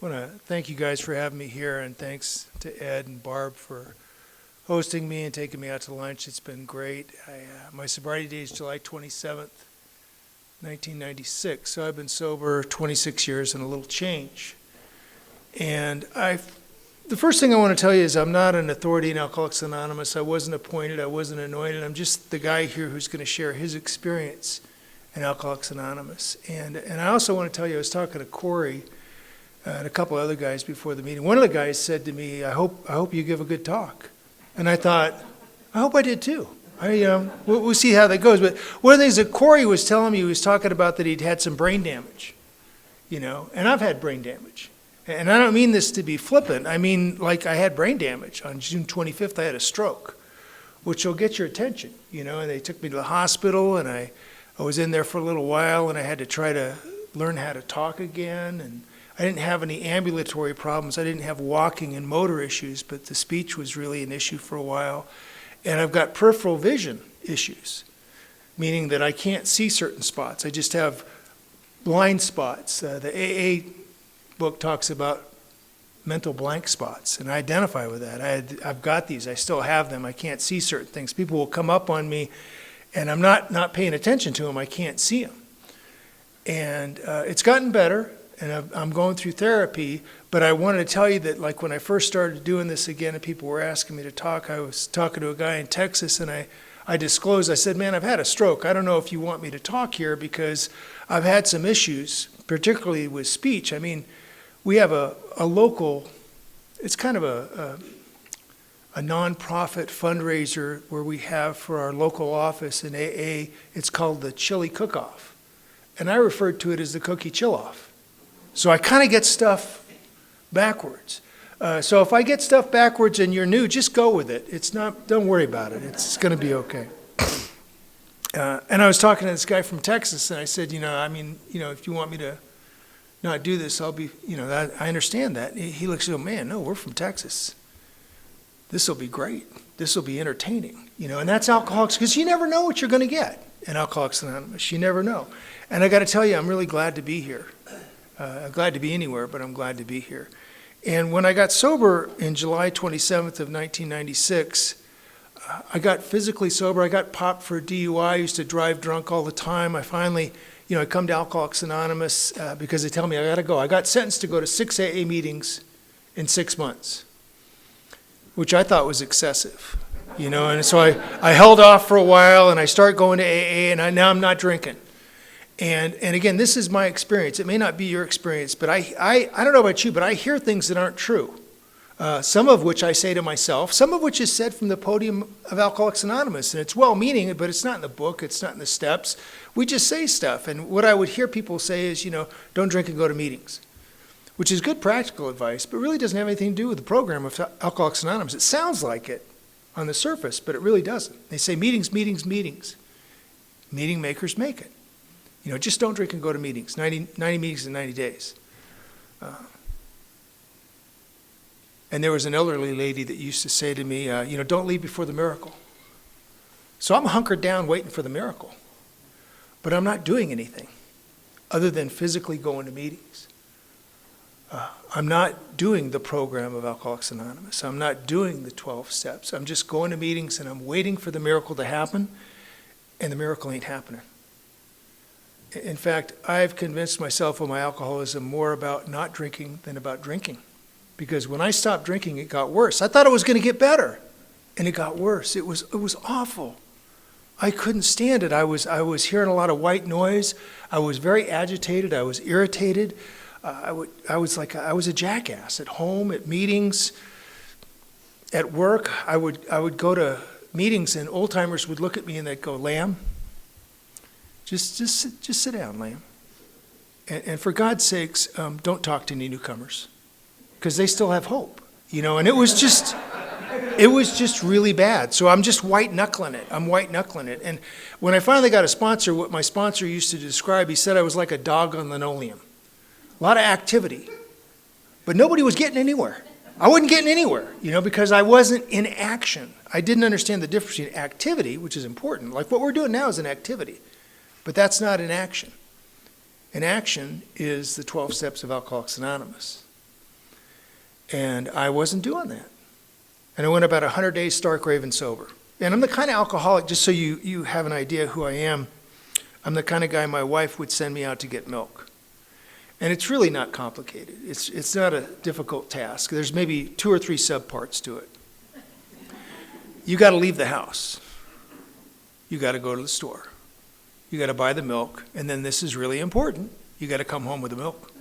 I want to thank you guys for having me here, and thanks to Ed and Barb for hosting me and taking me out to lunch. It's been great. My sobriety date is July 27th, 1996, so I've been sober 26 years and a little change. And the first thing I want to tell you is I'm not an authority in Alcoholics Anonymous. I wasn't appointed. I wasn't anointed. I'm just the guy here who's going to share his experience in Alcoholics Anonymous. And I also want to tell you, I was talking to Corey and a couple other guys before the meeting. One of the guys said to me, I hope you give a good talk. And I thought, I hope I did too. We'll see how that goes. But one of the things that Corey was telling me, he was talking about that he'd had some brain damage, and I've had brain damage. And I don't mean this to be flippant. I mean, like, I had brain damage. On June 25th, I had a stroke, which will get your attention, and they took me to the hospital, and I was in there for a little while, and I had to try to learn how to talk again, and I didn't have any ambulatory problems. I didn't have walking and motor issues, but the speech was really an issue for a while. And I've got peripheral vision issues, meaning that I can't see certain spots. I just have blind spots. The AA book talks about mental blank spots, and I identify with that. I've got these. I still have them. I can't see certain things. People will come up on me, and I'm not paying attention to them. I can't see them. And it's gotten better. And I'm going through therapy, but I wanted to tell you that, like, when I first started doing this again and people were asking me to talk, I was talking to a guy in Texas, and I disclosed, I said, man, I've had a stroke. I don't know if you want me to talk here because I've had some issues, particularly with speech. I mean, we have a local, it's kind of a nonprofit fundraiser where we have for our local office in AA. It's called the Chili Cook-Off, and I referred to it as the Cookie Chill-Off. So I kind of get stuff backwards. So if I get stuff backwards and you're new, just go with it. Don't worry about it. It's going to be okay. And I was talking to this guy from Texas, and I said, if you want me to not do this, I'll be, I understand that. He looks at me, man, no, we're from Texas. This will be great. This will be entertaining. And that's Alcoholics, because you never know what you're going to get in Alcoholics Anonymous. You never know. And I got to tell you, I'm really glad to be here. I'm glad to be anywhere, but I'm glad to be here. And when I got sober in July 27th of 1996, I got physically sober. I got popped for a DUI. I used to drive drunk all the time. I finally, I come to Alcoholics Anonymous because they tell me I got to go. I got sentenced to go to 6 AA meetings in 6 months, which I thought was excessive, And so I held off for a while, and I started going to AA, and now I'm not drinking. And again, this is my experience. It may not be your experience, but I don't know about you, but I hear things that aren't true. Some of which I say to myself, some of which is said from the podium of Alcoholics Anonymous. And it's well-meaning, but it's not in the book, it's not in the steps. We just say stuff. And what I would hear people say is, don't drink and go to meetings, which is good practical advice, but really doesn't have anything to do with the program of Alcoholics Anonymous. It sounds like it on the surface, but it really doesn't. They say meetings, meetings, meetings. Meeting makers make it. Just don't drink and go to meetings, 90 meetings in 90 days. And there was an elderly lady that used to say to me, don't leave before the miracle. So I'm hunkered down waiting for the miracle. But I'm not doing anything other than physically going to meetings. I'm not doing the program of Alcoholics Anonymous. I'm not doing the 12 steps. I'm just going to meetings, and I'm waiting for the miracle to happen, and the miracle ain't happening. In fact, I've convinced myself of my alcoholism more about not drinking than about drinking. Because when I stopped drinking, it got worse. I thought it was going to get better, and it got worse. It was awful. I couldn't stand it. I was hearing a lot of white noise. I was very agitated. I was irritated. I was a jackass at home, at meetings, at work. I would go to meetings, and old-timers would look at me, and they'd go, "Lamb, Just sit down, Lamb. And for God's sakes, don't talk to any newcomers, because they still have hope, And it was just really bad. So I'm just white knuckling it. And when I finally got a sponsor, what my sponsor used to describe, he said I was like a dog on linoleum. A lot of activity, but nobody was getting anywhere. I wasn't getting anywhere, because I wasn't in action. I didn't understand the difference between activity, which is important. Like what we're doing now is an activity. But that's not an action. An action is the 12 steps of Alcoholics Anonymous. And I wasn't doing that. And I went about 100 days stark raving sober. And I'm the kind of alcoholic, just so you have an idea who I am, I'm the kind of guy my wife would send me out to get milk. And it's really not complicated. It's not a difficult task. There's maybe 2 or 3 subparts to it. You got to leave the house. You got to go to the store. You got to buy the milk. And then this is really important. You got to come home with the milk.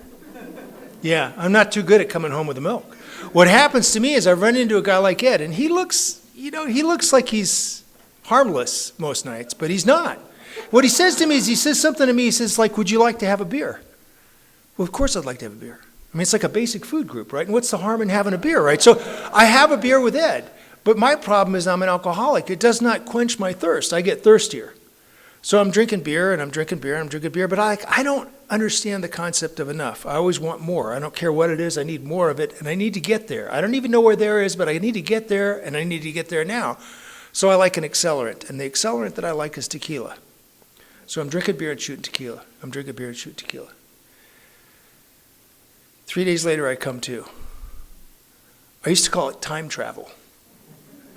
Yeah, I'm not too good at coming home with the milk. What happens to me is I run into a guy like Ed, and he looks like he's harmless most nights, but he's not. What he says to me is, he says something to me, he says, like, would you like to have a beer? Well, of course I'd like to have a beer. I mean, it's like a basic food group, right? And what's the harm in having a beer, right? So I have a beer with Ed, but my problem is I'm an alcoholic. It does not quench my thirst. I get thirstier. So I'm drinking beer, and I'm drinking beer, and I'm drinking beer, but I don't understand the concept of enough. I always want more. I don't care what it is. I need more of it, and I need to get there. I don't even know where there is, but I need to get there, and I need to get there now. So I like an accelerant, and the accelerant that I like is tequila. So I'm drinking beer and shooting tequila. I'm drinking beer and shooting tequila. 3 days later, I come to. I used to call it time travel.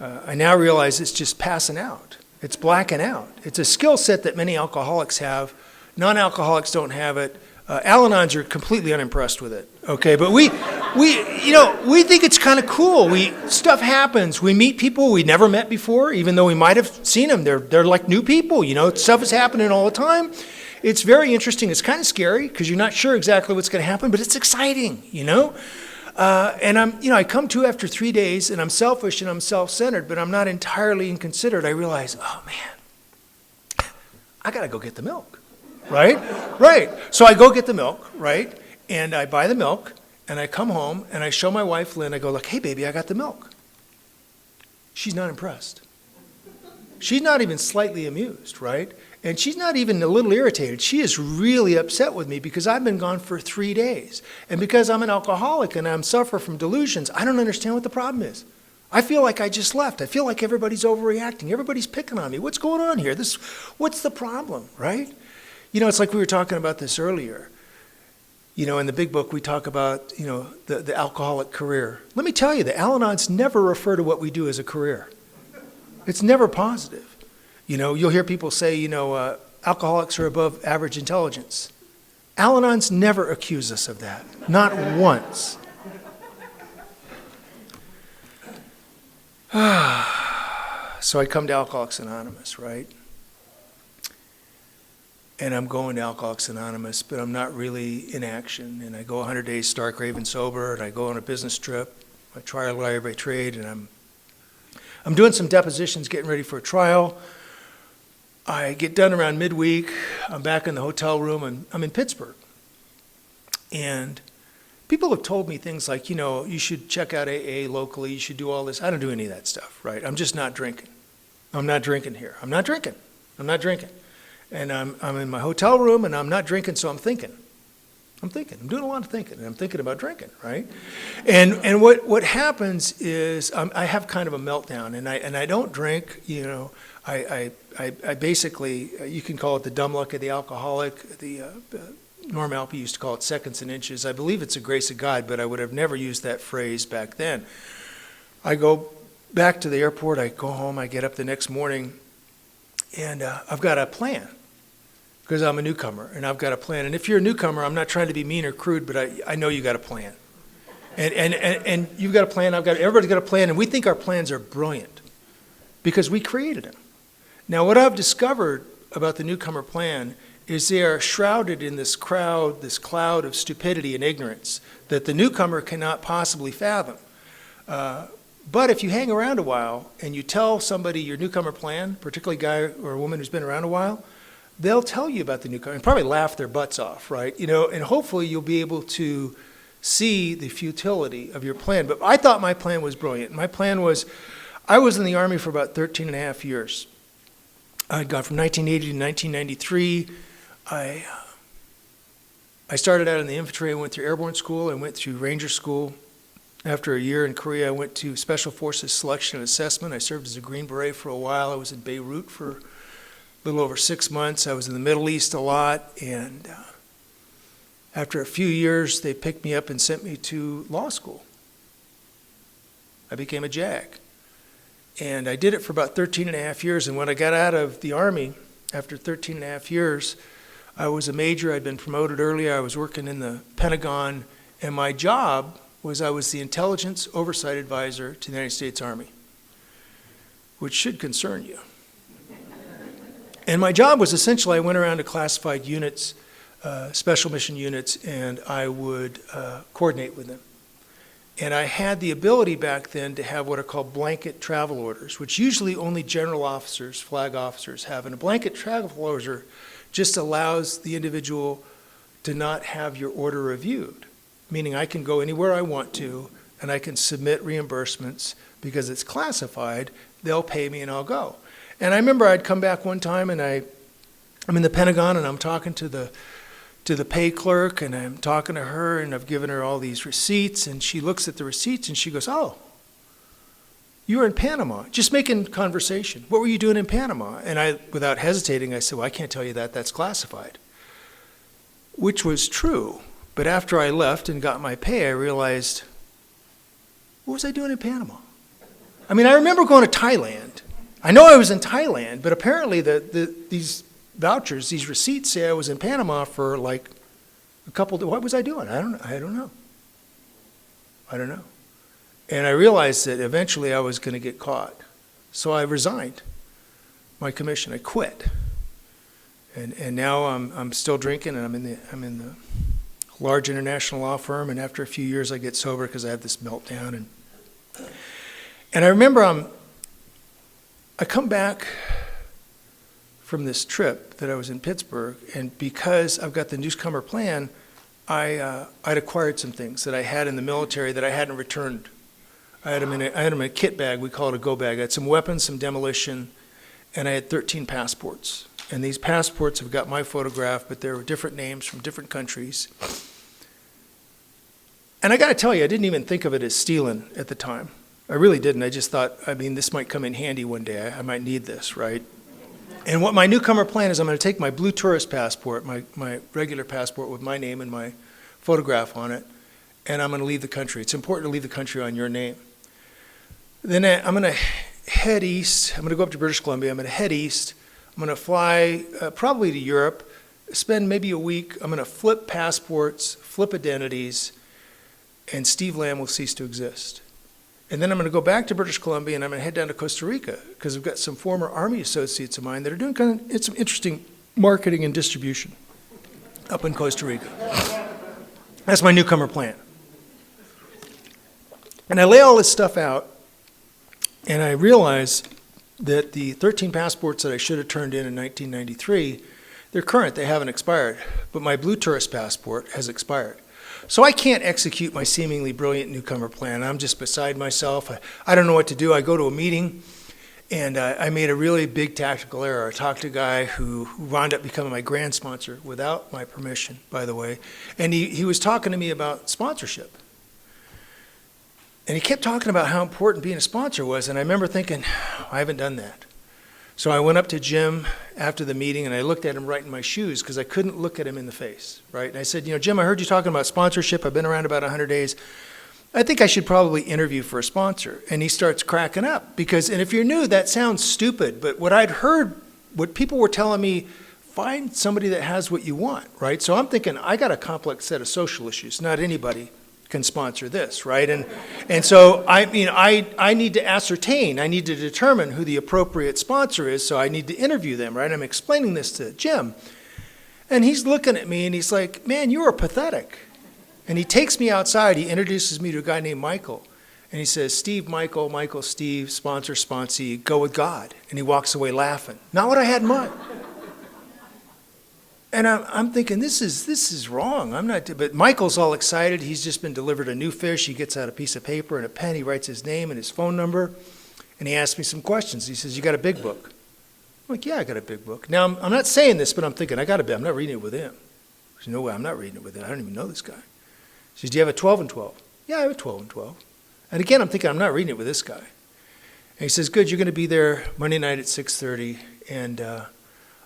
I now realize it's just passing out. It's blacking out. It's a skill set that many alcoholics have. Non-alcoholics don't have it. Al-Anons are completely unimpressed with it. Okay, but we think it's kind of cool. Stuff happens. We meet people we never met before, even though we might have seen them. They're like new people. Stuff is happening all the time. It's very interesting. It's kind of scary because you're not sure exactly what's going to happen, but it's exciting. And I come to after 3 days, and I'm selfish and I'm self-centered, but I'm not entirely inconsiderate. I realize, oh man, I got to go get the milk. Right? Right. So I go get the milk, right? And I buy the milk, and I come home, and I show my wife, Lynn, I go, like, hey, baby, I got the milk. She's not impressed. She's not even slightly amused, right? And she's not even a little irritated. She is really upset with me because I've been gone for 3 days. And because I'm an alcoholic and I'm suffer from delusions, I don't understand what the problem is. I feel like I just left. I feel like everybody's overreacting. Everybody's picking on me. What's going on here? What's the problem, right? It's like we were talking about this earlier. In the big book, we talk about, the alcoholic career. Let me tell you, the Al-Anons never refer to what we do as a career. It's never positive. You'll hear people say, alcoholics are above average intelligence. Al-Anons never accuse us of that. Not once. So I come to Alcoholics Anonymous, right? And I'm going to Alcoholics Anonymous, but I'm not really in action. And I go 100 days stark raving sober, and I go on a business trip. I trial lawyer by trade, and I'm doing some depositions, getting ready for a trial. I get done around midweek. I'm back in the hotel room, and I'm in Pittsburgh. And people have told me things like, you should check out AA locally, you should do all this. I don't do any of that stuff, right? I'm just not drinking. I'm not drinking here. I'm not drinking. And I'm in my hotel room, and I'm not drinking, so I'm thinking. I'm doing a lot of thinking, and I'm thinking about drinking, right? And what happens is I have kind of a meltdown, and I don't drink, I basically, you can call it the dumb luck of the alcoholic. Norm Alpe used to call it seconds and inches. I believe it's a grace of God, but I would have never used that phrase back then. I go back to the airport, I go home, I get up the next morning, and I've got a plan. Because I'm a newcomer, and I've got a plan. And if you're a newcomer, I'm not trying to be mean or crude, but I know you got a plan. And you've got a plan, everybody's got a plan, and we think our plans are brilliant because we created them. Now, what I've discovered about the newcomer plan is they are shrouded in this cloud of stupidity and ignorance that the newcomer cannot possibly fathom. But if you hang around a while and you tell somebody your newcomer plan, particularly a guy or a woman who's been around a while, they'll tell you about the newcomer and probably laugh their butts off, right? And hopefully you'll be able to see the futility of your plan. But I thought my plan was brilliant. My plan was, I was in the Army for about 13 and a half years. I'd gone from 1980 to 1993. I started out in the infantry. I went through airborne school. I went through ranger school. After a year in Korea, I went to Special Forces Selection and Assessment. I served as a Green Beret for a while. I was in Beirut for a little over 6 months. I was in the Middle East a lot, and after a few years, they picked me up and sent me to law school. I became a JAG. And I did it for about 13 and a half years. And when I got out of the Army, after 13 and a half years, I was a major. I'd been promoted earlier. I was working in the Pentagon. And my job was I was the intelligence oversight advisor to the United States Army, which should concern you. And my job was essentially I went around to classified units, special mission units, and I would coordinate with them. And I had the ability back then to have what are called blanket travel orders, which usually only general officers, flag officers have. And a blanket travel order just allows the individual to not have your order reviewed, meaning I can go anywhere I want to, and I can submit reimbursements because it's classified. They'll pay me and I'll go. And I remember I'd come back one time and I'm in the Pentagon and I'm talking to the pay clerk and I'm talking to her and I've given her all these receipts and she looks at the receipts and she goes, "Oh, you were in Panama," just making conversation. "What were you doing in Panama?" And I, without hesitating, I said, "Well, I can't tell you that, that's classified." Which was true, but after I left and got my pay, I realized, what was I doing in Panama? I mean, I remember going to Thailand. I know I was in Thailand, but apparently these vouchers, these receipts say I was in Panama for like a couple of, what was I doing? I don't know. And I realized that eventually I was going to get caught. So I resigned my commission. I quit. And now I'm still drinking and I'm in the large international law firm, and after a few years I get sober because I had this meltdown and I remember I come back from this trip that I was in Pittsburgh, and because I've got the newcomer plan, I'd acquired some things that I had in the military that I hadn't returned. I had them in a kit bag. We call it a go bag. I had some weapons, some demolition, and I had 13 passports. And these passports have got my photograph, but there were different names from different countries. And I got to tell you, I didn't even think of it as stealing at the time. I really didn't. I just thought, I mean, this might come in handy one day. I might need this, right? And what my newcomer plan is, I'm going to take my blue tourist passport, my regular passport with my name and my photograph on it, and I'm going to leave the country. It's important to leave the country on your name. Then I'm going to head east. I'm going to go up to British Columbia. I'm going to head east. I'm going to fly probably to Europe, spend maybe a week. I'm going to flip passports, flip identities, and Steve Lamb will cease to exist. And then I'm going to go back to British Columbia and I'm going to head down to Costa Rica because I've got some former Army associates of mine that are doing some interesting marketing and distribution up in Costa Rica. That's my newcomer plan. And I lay all this stuff out and I realize that the 13 passports that I should have turned in 1993, they're current, they haven't expired, but my blue tourist passport has expired. So I can't execute my seemingly brilliant newcomer plan. I'm just beside myself. I don't know what to do. I go to a meeting, and I made a really big tactical error. I talked to a guy who wound up becoming my grand sponsor without my permission, by the way, and he was talking to me about sponsorship. And he kept talking about how important being a sponsor was, and I remember thinking, I haven't done that. So I went up to Jim after the meeting and I looked at him right in my shoes because I couldn't look at him in the face, right? And I said, Jim, I heard you talking about sponsorship. I've been around about 100 days. I think I should probably interview for a sponsor. And he starts cracking up because, and if you're new, that sounds stupid, but what I'd heard, what people were telling me, find somebody that has what you want, right? So I'm thinking, I got a complex set of social issues. Not anybody can sponsor this, right? And so I need to ascertain, I need to determine who the appropriate sponsor is, so I need to interview them, right? I'm explaining this to Jim. And he's looking at me and he's like, "Man, you are pathetic." And he takes me outside, he introduces me to a guy named Michael. And he says, "Steve, Michael, Steve, sponsor, sponsee, go with God." And he walks away laughing. Not what I had in mind. And I'm thinking, this is wrong. I'm not, but Michael's all excited. He's just been delivered a new fish. He gets out a piece of paper and a pen. He writes his name and his phone number. And he asks me some questions. He says, "You got a big book?" I'm like, "Yeah, I got a big book." Now, I'm not saying this, but I'm thinking, I'm not reading it with him. There's no way I'm not reading it with him. I don't even know this guy. He says, "Do you have a 12 and 12? "Yeah, I have a 12 and 12. And again, I'm thinking, I'm not reading it with this guy. And he says, "Good, you're going to be there Monday night at 6:30, and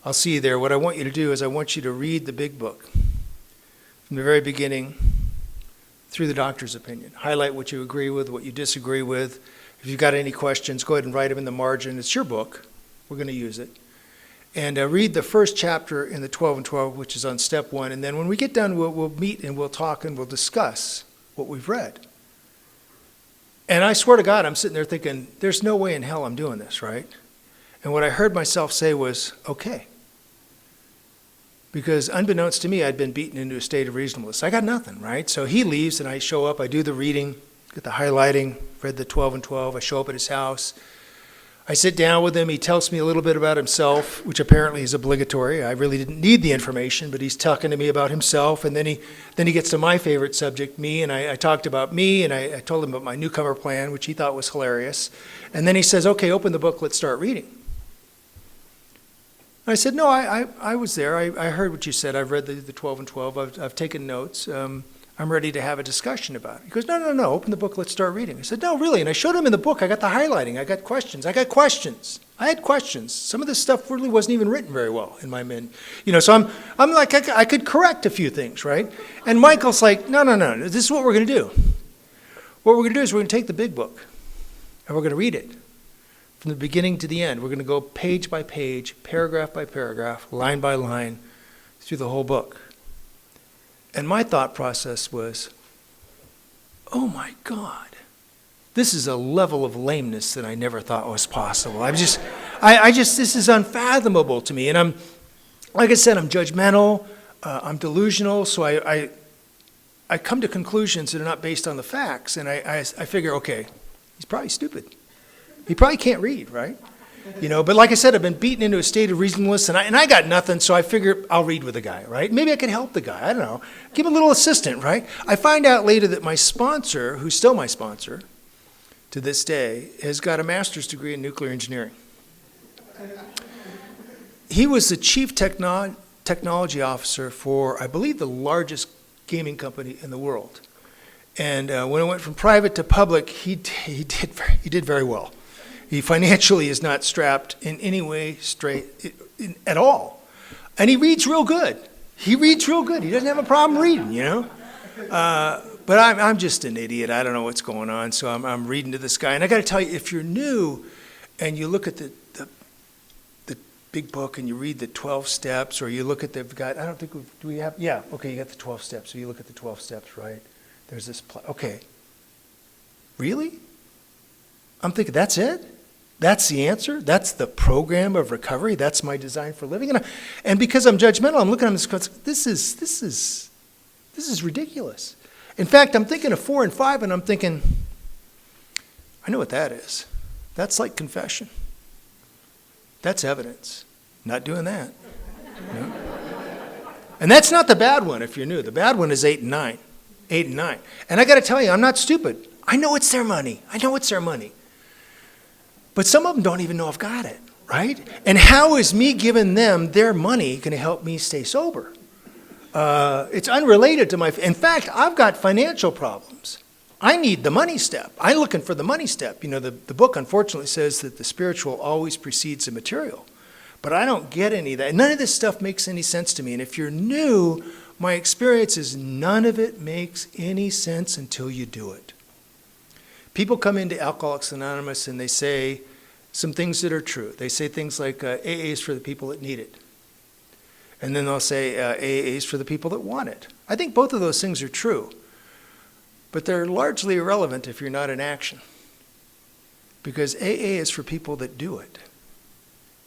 I'll see you there. What I want you to do is I want you to read the big book from the very beginning through the doctor's opinion. Highlight what you agree with, what you disagree with. If you've got any questions, go ahead and write them in the margin. It's your book. We're going to use it. And read the first chapter in the 12 and 12, which is on step 1. And then when we get done, we'll meet and we'll talk and we'll discuss what we've read. And I swear to God, I'm sitting there thinking, there's no way in hell I'm doing this, right? And what I heard myself say was, okay. Because unbeknownst to me, I'd been beaten into a state of reasonableness. I got nothing, right? So he leaves and I show up, I do the reading, get the highlighting, read the 12 and 12, I show up at his house. I sit down with him, he tells me a little bit about himself, which apparently is obligatory. I really didn't need the information, but he's talking to me about himself, and then he gets to my favorite subject, me, and I talked about me, and I told him about my newcomer plan, which he thought was hilarious. And then he says, okay, open the book, let's start reading. I said, no, I was there. I heard what you said. I've read the 12 and 12. I've taken notes. I'm ready to have a discussion about it. He goes, no, open the book, let's start reading. I said, no, really. And I showed him in the book. I got the highlighting. I got questions. I had questions. Some of this stuff really wasn't even written very well in my mind. So I'm like, I could correct a few things, right? And Michael's like, no, this is what we're going to do. What we're going to do is we're going to take the big book, and we're going to read it. From the beginning to the end, we're going to go page by page, paragraph by paragraph, line by line, through the whole book. And my thought process was, oh my God, this is a level of lameness that I never thought was possible. This is unfathomable to me. And like I said, I'm judgmental, I'm delusional, so I come to conclusions that are not based on the facts. And I figure, okay, he's probably stupid. He probably can't read, right? But like I said, I've been beaten into a state of reasonableness, and I got nothing, so I figure I'll read with the guy, right? Maybe I can help the guy, I don't know. Give him a little assistant, right? I find out later that my sponsor, who's still my sponsor to this day, has got a master's degree in nuclear engineering. He was the chief technology officer for, I believe, the largest gaming company in the world. And when it went from private to public, he did very well. He financially is not strapped in any way at all. And he reads real good. He doesn't have a problem reading, But I'm just an idiot. I don't know what's going on. So I'm reading to this guy. And I got to tell you, if you're new and you look at the big book and you read the 12 steps, or you look at you got the 12 steps. So you look at the 12 steps, right? There's this, okay. Really? I'm thinking, that's it? That's the answer? That's the program of recovery? That's my design for living? And because I'm judgmental, I'm looking at this, this is ridiculous. In fact, I'm thinking of 4 and 5, and I'm thinking, I know what that is. That's like confession. That's evidence. Not doing that. No. And that's not the bad one if you're new. The bad one is 8 and 9. 8 and 9. And I got to tell you, I'm not stupid. I know it's their money. But some of them don't even know I've got it, right? And how is me giving them their money going to help me stay sober? It's unrelated to in fact, I've got financial problems. I need the money step. I'm looking for the money step. The book unfortunately says that the spiritual always precedes the material. But I don't get any of that. None of this stuff makes any sense to me. And if you're new, my experience is none of it makes any sense until you do it. People come into Alcoholics Anonymous and they say some things that are true. They say things like AA is for the people that need it. And then they'll say AA is for the people that want it. I think both of those things are true. But they're largely irrelevant if you're not in action. Because AA is for people that do it.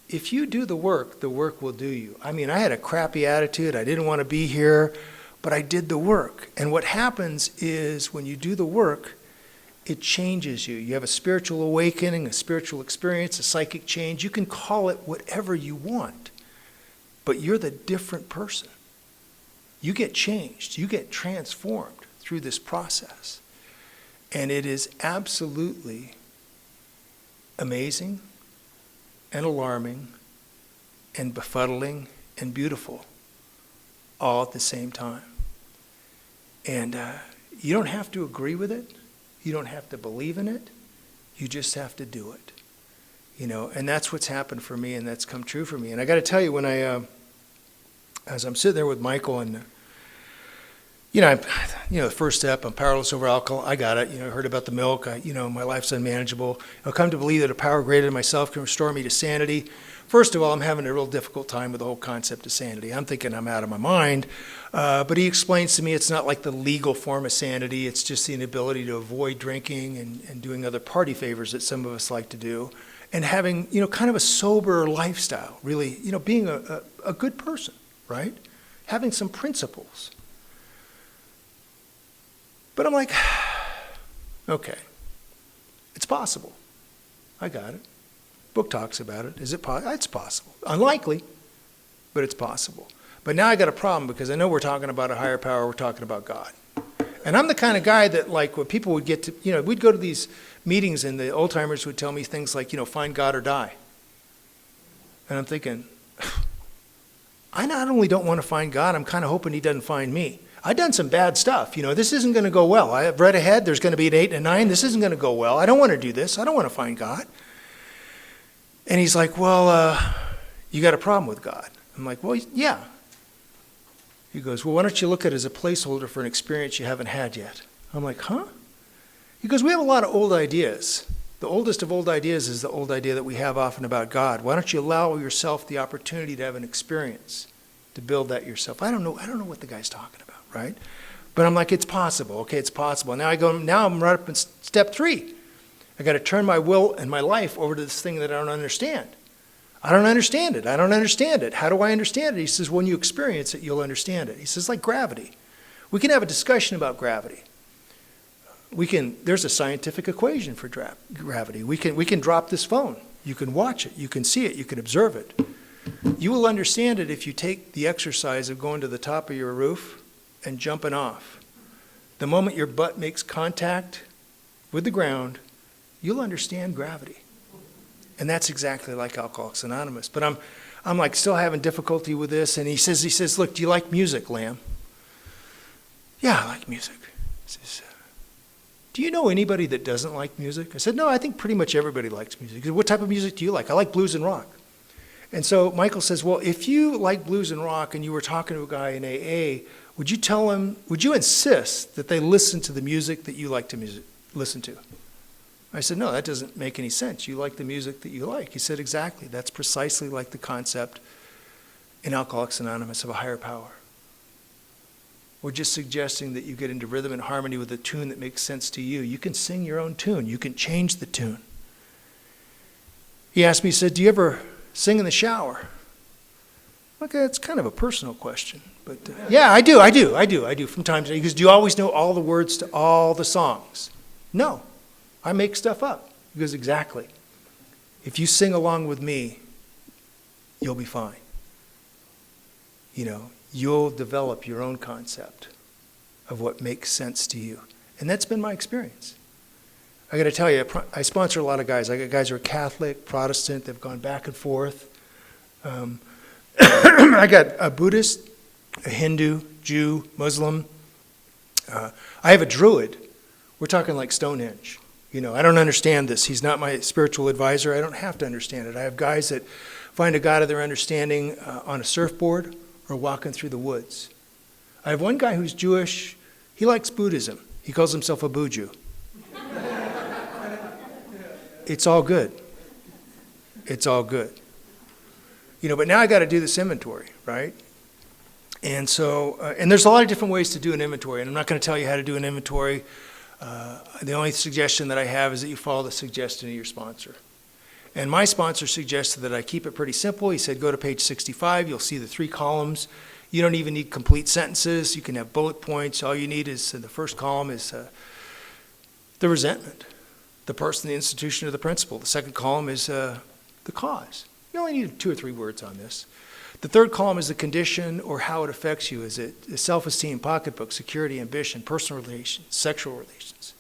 If you do the work will do you. I mean, I had a crappy attitude. I didn't want to be here, but I did the work. And what happens is when you do the work, it changes you. You have a spiritual awakening, a spiritual experience, a psychic change. You can call it whatever you want, but you're the different person. You get changed. You get transformed through this process. And it is absolutely amazing and alarming and befuddling and beautiful all at the same time. And you don't have to agree with it. You don't have to believe in it. You just have to do it. And that's what's happened for me, and that's come true for me. And I got to tell you, when as I'm sitting there with Michael, and The first step, I'm powerless over alcohol. I got it. I heard about the milk. My life's unmanageable. I've come to believe that a power greater than myself can restore me to sanity. First of all, I'm having a real difficult time with the whole concept of sanity. I'm thinking I'm out of my mind. But he explains to me it's not like the legal form of sanity. It's just the inability to avoid drinking and doing other party favors that some of us like to do. And having, kind of a sober lifestyle, really, being a good person, right? Having some principles. But I'm like, okay, it's possible. I got it. Book talks about it. Is it possible? It's possible. Unlikely, but it's possible. But now I got a problem because I know we're talking about a higher power. We're talking about God. And I'm the kind of guy that, like, when people would get to, we'd go to these meetings and the old timers would tell me things like, find God or die. And I'm thinking, I not only don't want to find God, I'm kind of hoping he doesn't find me. I've done some bad stuff. This isn't going to go well. I've read ahead. There's going to be an 8 and a 9. This isn't going to go well. I don't want to do this. I don't want to find God. And he's like, well, you got a problem with God. I'm like, well, yeah. He goes, well, why don't you look at it as a placeholder for an experience you haven't had yet? I'm like, huh? He goes, we have a lot of old ideas. The oldest of old ideas is the old idea that we have often about God. Why don't you allow yourself the opportunity to have an experience, to build that yourself? I don't know what the guy's talking about, right? But I'm like, it's possible. Okay, it's possible. Now I'm right up in step 3. I got to turn my will and my life over to this thing that I don't understand. I don't understand it. I don't understand it. How do I understand it? He says, when you experience it, you'll understand it. He says, like gravity. We can have a discussion about gravity. There's a scientific equation for gravity. We can drop this phone. You can watch it. You can see it. You can observe it. You will understand it if you take the exercise of going to the top of your roof and jumping off. The moment your butt makes contact with the ground, you'll understand gravity. And that's exactly like Alcoholics Anonymous. But I'm like still having difficulty with this. And he says, look, do you like music, Lamb? Yeah, I like music. He says, do you know anybody that doesn't like music? I said, no, I think pretty much everybody likes music. He said, what type of music do you like? I like blues and rock. And so Michael says, well, if you like blues and rock and you were talking to a guy in AA, would you insist that they listen to the music that you like to listen to? I said, no, that doesn't make any sense. You like the music that you like. He said, exactly. That's precisely like the concept in Alcoholics Anonymous of a higher power. We're just suggesting that you get into rhythm and harmony with a tune that makes sense to you. You can sing your own tune. You can change the tune. He asked me, he said, do you ever sing in the shower? Okay, it's kind of a personal question. But yeah, I do from time to time. He goes, do you always know all the words to all the songs? No. I make stuff up. He goes, exactly. If you sing along with me, you'll be fine. You'll develop your own concept of what makes sense to you. And that's been my experience. I got to tell you, I sponsor a lot of guys. I got guys who are Catholic, Protestant. They've gone back and forth. I got a Buddhist, a Hindu, Jew, Muslim. I have a Druid. We're talking like Stonehenge. I don't understand this. He's not my spiritual advisor. I don't have to understand it. I have guys that find a God of their understanding on a surfboard or walking through the woods. I have one guy who's Jewish. He likes Buddhism. He calls himself a Buju. It's all good. It's all good. But now I got to do this inventory, right? And so, and there's a lot of different ways to do an inventory, and I'm not going to tell you how to do an inventory. The only suggestion that I have is that you follow the suggestion of your sponsor. And my sponsor suggested that I keep it pretty simple. He said, go to page 65. You'll see the 3 columns. You don't even need complete sentences. You can have bullet points. All you need is, the first column is the resentment, the person, the institution, or the principle. The second column is the cause. You only need 2 or 3 words on this. The third column is the condition or how it affects you. Is it self-esteem, pocketbook, security, ambition, personal relations, sexual relations?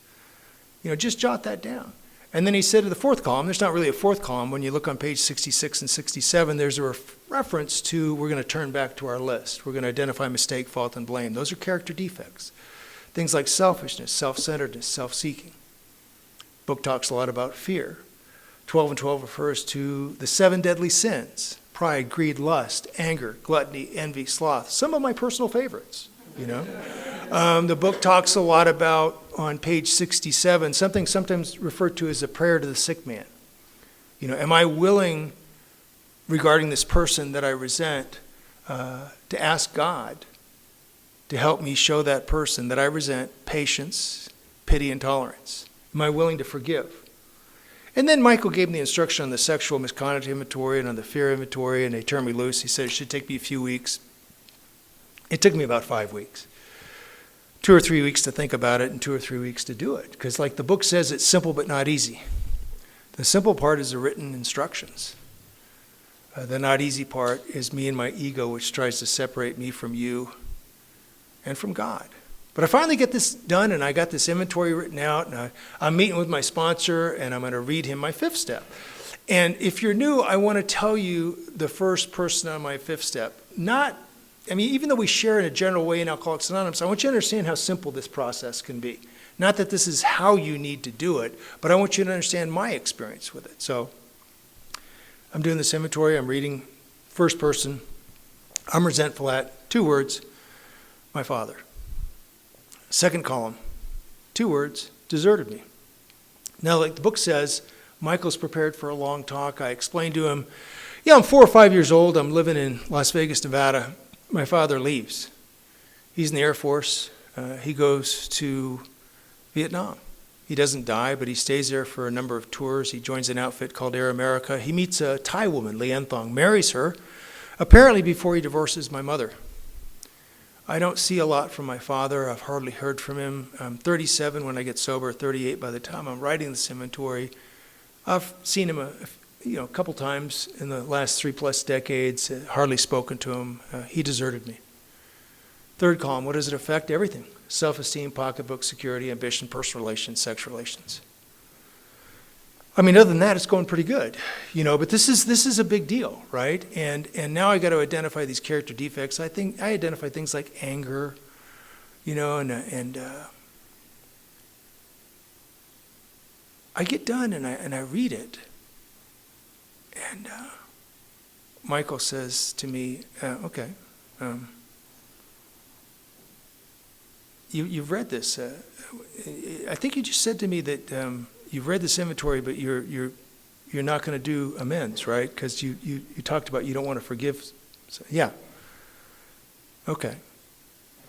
Just jot that down. And then he said to the 4th column, there's not really a 4th column. When you look on page 66 and 67, there's a reference to, we're going to turn back to our list. We're going to identify mistake, fault, and blame. Those are character defects. Things like selfishness, self-centeredness, self-seeking. Book talks a lot about fear. 12 and 12 refers to the 7 deadly sins: pride, greed, lust, anger, gluttony, envy, sloth. Some of my personal favorites, The book talks a lot about, on page 67, something sometimes referred to as a prayer to the sick man. You know, am I willing, regarding this person that I resent, to ask God to help me show that person that I resent patience, pity, and tolerance? Am I willing to forgive? And then Michael gave me the instruction on the sexual misconduct inventory and on the fear inventory, and they turned me loose. He said it should take me a few weeks. It took me about 5 weeks. 2 or 3 weeks to think about it and 2 or 3 weeks to do it. Because like the book says, it's simple but not easy. The simple part is the written instructions. The not easy part is me and my ego, which tries to separate me from you and from God. But I finally get this done, and I got this inventory written out, and I'm meeting with my sponsor, and I'm going to read him my 5th step. And if you're new, I want to tell you the first person on my 5th step. Even though we share in a general way in Alcoholics Anonymous, I want you to understand how simple this process can be. Not that this is how you need to do it, but I want you to understand my experience with it. So I'm doing this inventory. I'm reading first person. I'm resentful at, 2 words, my father. Second column, 2 words, deserted me. Now, like the book says, Michael's prepared for a long talk. I explained to him, I'm 4 or 5 years old. I'm living in Las Vegas, Nevada. My father leaves. He's in the Air Force. He goes to Vietnam. He doesn't die, but he stays there for a number of tours. He joins an outfit called Air America. He meets a Thai woman, Lian Thong, marries her, apparently before he divorces my mother. I don't see a lot from my father. I've hardly heard from him. I'm 37 when I get sober, 38 by the time I'm writing this inventory. I've seen him a couple times in the last 3+ decades, hardly spoken to him. He deserted me. Third column, what does it affect? Everything. Self-esteem, pocketbook, security, ambition, personal relations, sex relations. Other than that, it's going pretty good, but this is a big deal, right? And now I got to identify these character defects. I think I identify things like anger, and I get done and I read it. And Michael says to me, okay, you've read this. I think you just said to me that you've read this inventory, but you're not going to do amends, right? Because you talked about you don't want to forgive. So, yeah. Okay.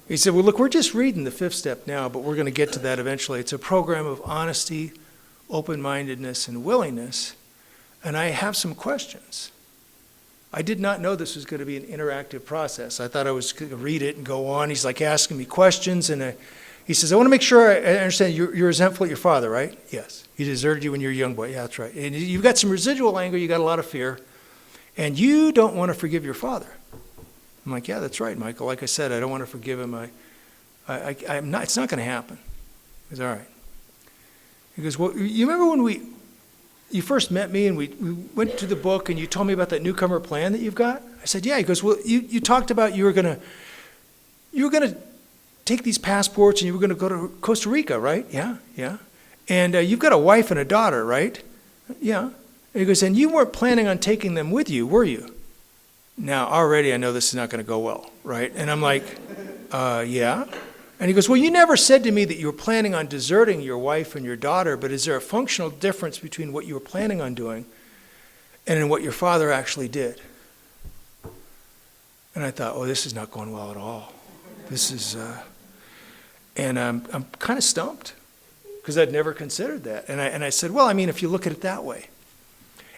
He said, well, look, we're just reading the 5th step now, but we're going to get to that eventually. It's a program of honesty, open-mindedness, and willingness. And I have some questions. I did not know this was going to be an interactive process. I thought I was going to read it and go on. He's like asking me questions, and he says, I want to make sure I understand you're resentful at your father, right? Yes. He deserted you when you were a young boy. Yeah, that's right. And you've got some residual anger. You got a lot of fear. And you don't want to forgive your father. I'm like, yeah, that's right, Michael. Like I said, I don't want to forgive him. I'm not. It's not going to happen. He goes, all right. He goes, well, you remember when you first met me and we went to the book and you told me about that newcomer plan that you've got? I said, yeah. He goes, well, you talked about you were going to take these passports and you were going to go to Costa Rica, right? Yeah. And you've got a wife and a daughter, right? Yeah. And he goes, and you weren't planning on taking them with you, were you? Now, already I know this is not going to go well, right? And I'm like, yeah. And he goes, well, you never said to me that you were planning on deserting your wife and your daughter, but is there a functional difference between what you were planning on doing and in what your father actually did? And I thought, oh, this is not going well at all. This is, and I'm kind of stumped because I'd never considered that. And I said, well, if you look at it that way.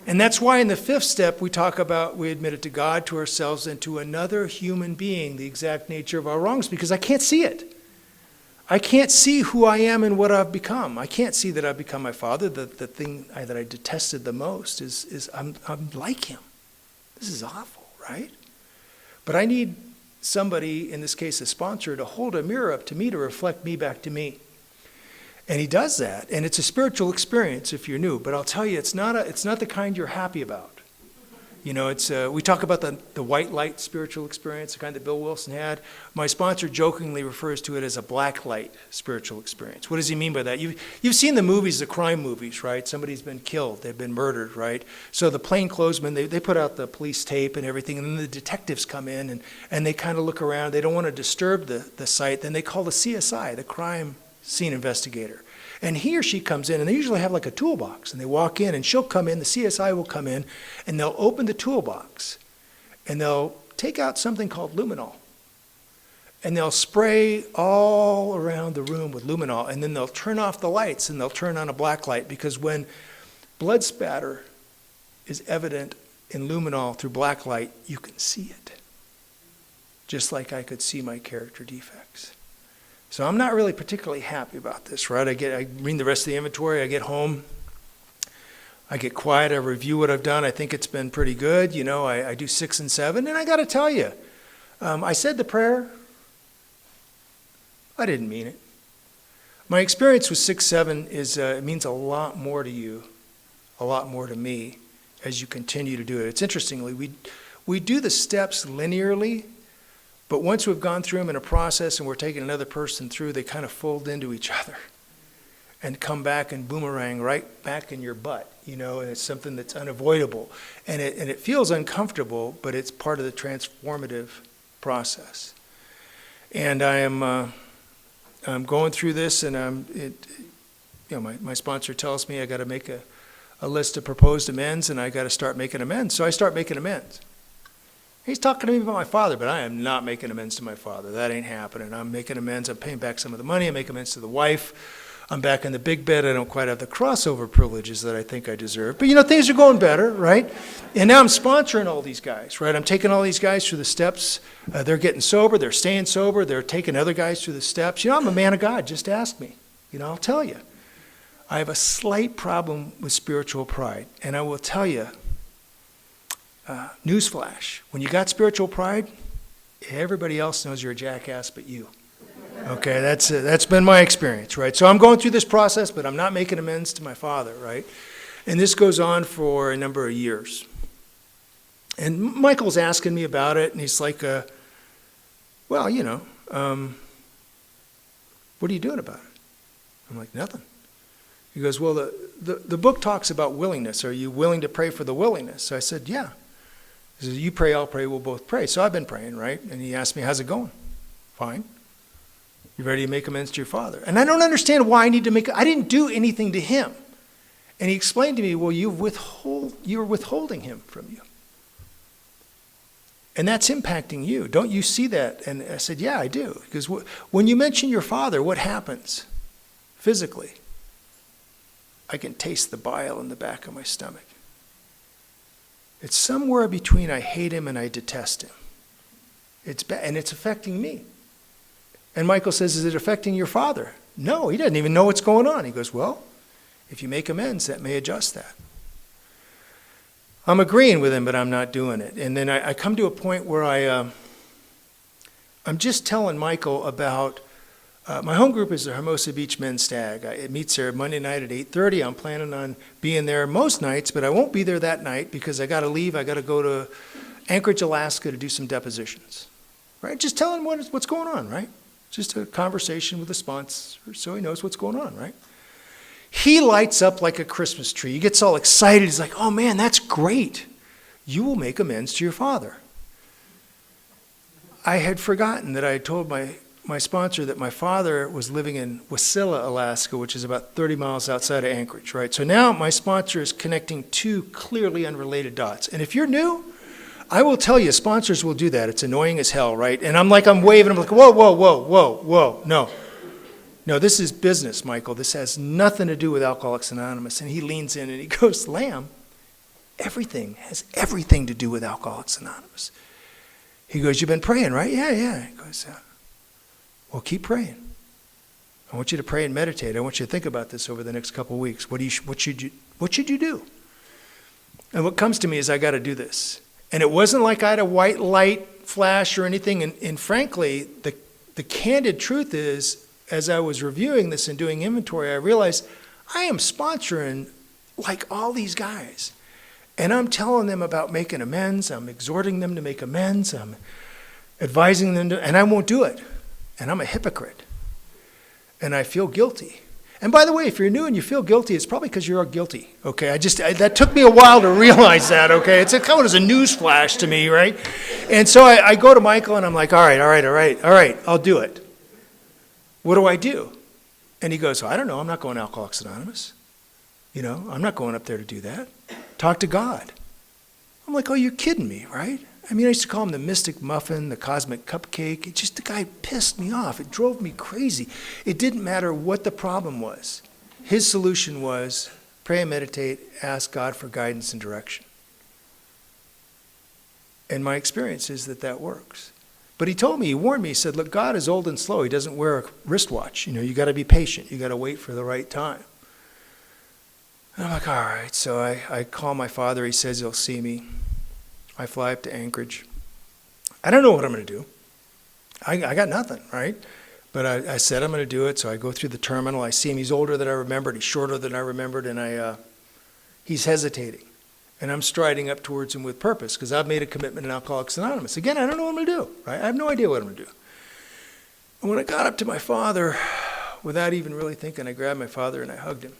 And that's why in the 5th step we talk about we admit it to God, to ourselves, and to another human being, the exact nature of our wrongs, because I can't see it. I can't see who I am and what I've become. I can't see that I've become my father. The thing that I detested the most is I'm like him. This is awful, right? But I need somebody, in this case a sponsor, to hold a mirror up to me to reflect me back to me. And he does that, and it's a spiritual experience if you're new. But I'll tell you, it's not the kind you're happy about. You know, it's we talk about the white light spiritual experience, the kind that Bill Wilson had. My sponsor jokingly refers to it as a black light spiritual experience. What does he mean by that? You've seen the movies, the crime movies, right? Somebody's been killed, they've been murdered, right? So the plainclothesmen, they put out the police tape and everything, and then the detectives come in and they kind of look around. They don't want to disturb the site. Then they call the CSI, the crime scene investigator. And he or she comes in, and they usually have like a toolbox, and they walk in, and she'll come in, the CSI will come in, and they'll open the toolbox, and they'll take out something called luminol, and they'll spray all around the room with luminol, and then they'll turn off the lights, and they'll turn on a black light, because when blood spatter is evident in luminol through black light, you can see it, just like I could see my character defects. So I'm not really particularly happy about this, right? I read the rest of the inventory, I get home, I get quiet, I review what I've done. I think it's been pretty good. You know, I do 6 and 7, and I got to tell you, I said the prayer, I didn't mean it. My experience with 6, 7 is it means a lot more to you, a lot more to me as you continue to do it. It's interestingly, we do the steps linearly, but once we've gone through them in a process and we're taking another person through, they kind of fold into each other and come back and boomerang right back in your butt, you know, and it's something that's unavoidable. And it feels uncomfortable, but it's part of the transformative process. And I'm going through this, and my sponsor tells me I got to make a list of proposed amends, and I got to start making amends. So I start making amends. He's talking to me about my father, but I am not making amends to my father. That ain't happening. I'm making amends. I'm paying back some of the money. I'm making amends to the wife. I'm back in the big bed. I don't quite have the crossover privileges that I think I deserve. But, you know, things are going better, right? And now I'm sponsoring all these guys, right? I'm taking all these guys through the steps. They're getting sober. They're staying sober. They're taking other guys through the steps. You know, I'm a man of God. Just ask me. You know, I'll tell you. I have a slight problem with spiritual pride. And I will tell you, newsflash, when you got spiritual pride, everybody else knows you're a jackass but you. Okay, that's been my experience, right? So I'm going through this process, but I'm not making amends to my father, right? And this goes on for a number of years. And Michael's asking me about it, and he's like, well, you know, what are you doing about it? I'm like, nothing. He goes, well, the book talks about willingness. Are you willing to pray for the willingness? So I said, yeah. He says, you pray, I'll pray, we'll both pray. So I've been praying, right? And he asked me, how's it going? Fine. You ready to make amends to your father? And I don't understand why I need to I didn't do anything to him. And he explained to me, well, you're withholding him from you. And that's impacting you. Don't you see that? And I said, yeah, I do. Because when you mention your father, what happens physically? I can taste the bile in the back of my stomach. It's somewhere between I hate him and I detest him. It's bad, and it's affecting me. And Michael says, is it affecting your father? No, he doesn't even know what's going on. He goes, well, if you make amends, that may adjust that. I'm agreeing with him, but I'm not doing it. And then I come to a point where I'm just telling Michael about my home group is the Hermosa Beach Men's Stag. It meets there Monday night at 8:30. I'm planning on being there most nights, but I won't be there that night because I got to leave. I got to go to Anchorage, Alaska to do some depositions. Right? Just tell him what's going on, right? Just a conversation with the sponsor so he knows what's going on, right? He lights up like a Christmas tree. He gets all excited. He's like, oh man, that's great. You will make amends to your father. I had forgotten that I had told my sponsor that my father was living in Wasilla, Alaska, which is about 30 miles outside of Anchorage, right? So now my sponsor is connecting two clearly unrelated dots. And if you're new, I will tell you, sponsors will do that. It's annoying as hell, right? And I'm waving, I'm like, whoa, no, this is business, Michael. This has nothing to do with Alcoholics Anonymous. And he leans in and he goes, Lamb, everything has everything to do with Alcoholics Anonymous. He goes, you've been praying, right? Yeah. He goes, well, keep praying. I want you to pray and meditate. I want you to think about this over the next couple of weeks. What should you do? And what comes to me is I got to do this. And it wasn't like I had a white light flash or anything. And frankly, the candid truth is, as I was reviewing this and doing inventory, I realized I am sponsoring like all these guys. And I'm telling them about making amends. I'm exhorting them to make amends. I'm advising them to, and I won't do it. And I'm a hypocrite. And I feel guilty. And by the way, if you're new and you feel guilty, it's probably because you're guilty, okay? That took me a while to realize that, okay? It's kind of as a news flash to me, right? And so I go to Michael and I'm like, all right, I'll do it. What do I do? And he goes, I don't know, I'm not going to Alcoholics Anonymous. I'm not going up there to do that. Talk to God. I'm like, oh, you're kidding me, right? I mean, I used to call him the mystic muffin, the cosmic cupcake. The guy pissed me off. It drove me crazy. It didn't matter what the problem was. His solution was pray and meditate, ask God for guidance and direction. And my experience is that works. But he warned me, he said, look, God is old and slow. He doesn't wear a wristwatch. You got to be patient. You got to wait for the right time. And I'm like, all right. So I call my father. He says he'll see me. I fly up to Anchorage. I don't know what I'm going to do. I got nothing, right? But I said I'm going to do it. So I go through the terminal. I see him. He's older than I remembered. He's shorter than I remembered. And he's hesitating. And I'm striding up towards him with purpose because I've made a commitment in Alcoholics Anonymous. Again, I don't know what I'm going to do, right? I have no idea what I'm going to do. And when I got up to my father, without even really thinking, I grabbed my father and I hugged him.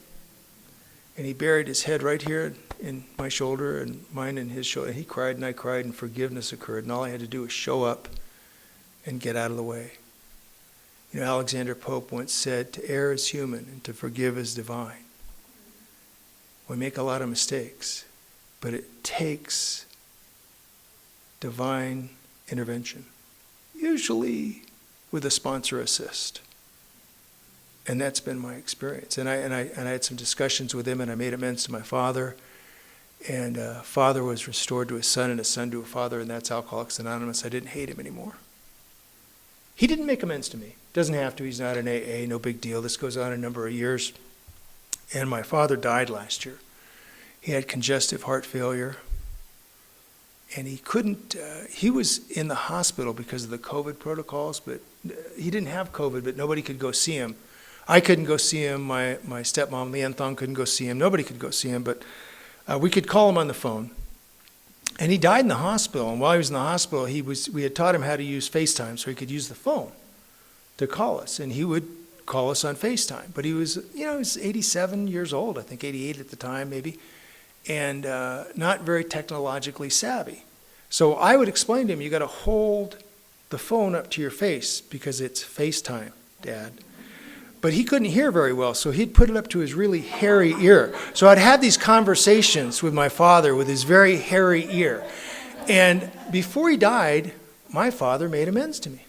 And he buried his head right here in my shoulder and mine in his shoulder. And he cried and I cried and forgiveness occurred. And all I had to do was show up and get out of the way. Alexander Pope once said, to err is human and to forgive is divine. We make a lot of mistakes, but it takes divine intervention, usually with a sponsor assist. And that's been my experience. And I had some discussions with him, and I made amends to my father. And father was restored to his son, and a son to a father, and that's Alcoholics Anonymous. I didn't hate him anymore. He didn't make amends to me. Doesn't have to. He's not an AA. No big deal. This goes on a number of years. And my father died last year. He had congestive heart failure. And he couldn't, he was in the hospital because of the COVID protocols, but he didn't have COVID, but nobody could go see him. I couldn't go see him. My stepmom, Leanne Thong, couldn't go see him. Nobody could go see him, but we could call him on the phone. And he died in the hospital. And while he was in the hospital, we had taught him how to use FaceTime so he could use the phone to call us. And he would call us on FaceTime. But he was, he was 87 years old, I think 88 at the time maybe, and not very technologically savvy. So I would explain to him, you got to hold the phone up to your face because it's FaceTime, Dad. But he couldn't hear very well, so he'd put it up to his really hairy ear. So I'd have these conversations with my father with his very hairy ear. And before he died, my father made amends to me.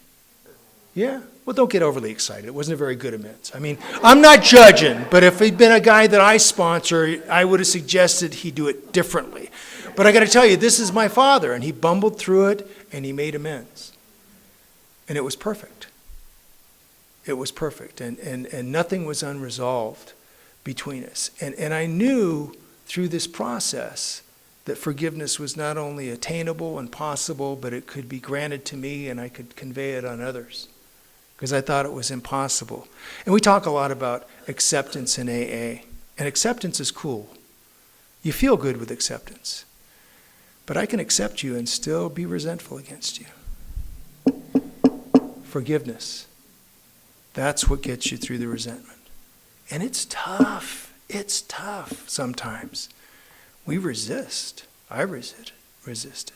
Yeah. Well, don't get overly excited. It wasn't a very good amends. I mean, I'm not judging, but if he'd been a guy that I sponsor, I would have suggested he do it differently. But I got to tell you, this is my father, and he bumbled through it, and he made amends. And it was perfect. It was perfect, and nothing was unresolved between us. And I knew through this process that forgiveness was not only attainable and possible, but it could be granted to me and I could convey it on others, because I thought it was impossible. And we talk a lot about acceptance in AA, and acceptance is cool. You feel good with acceptance. But I can accept you and still be resentful against you. Forgiveness. That's what gets you through the resentment. And it's tough. It's tough sometimes. We resist. I resisted.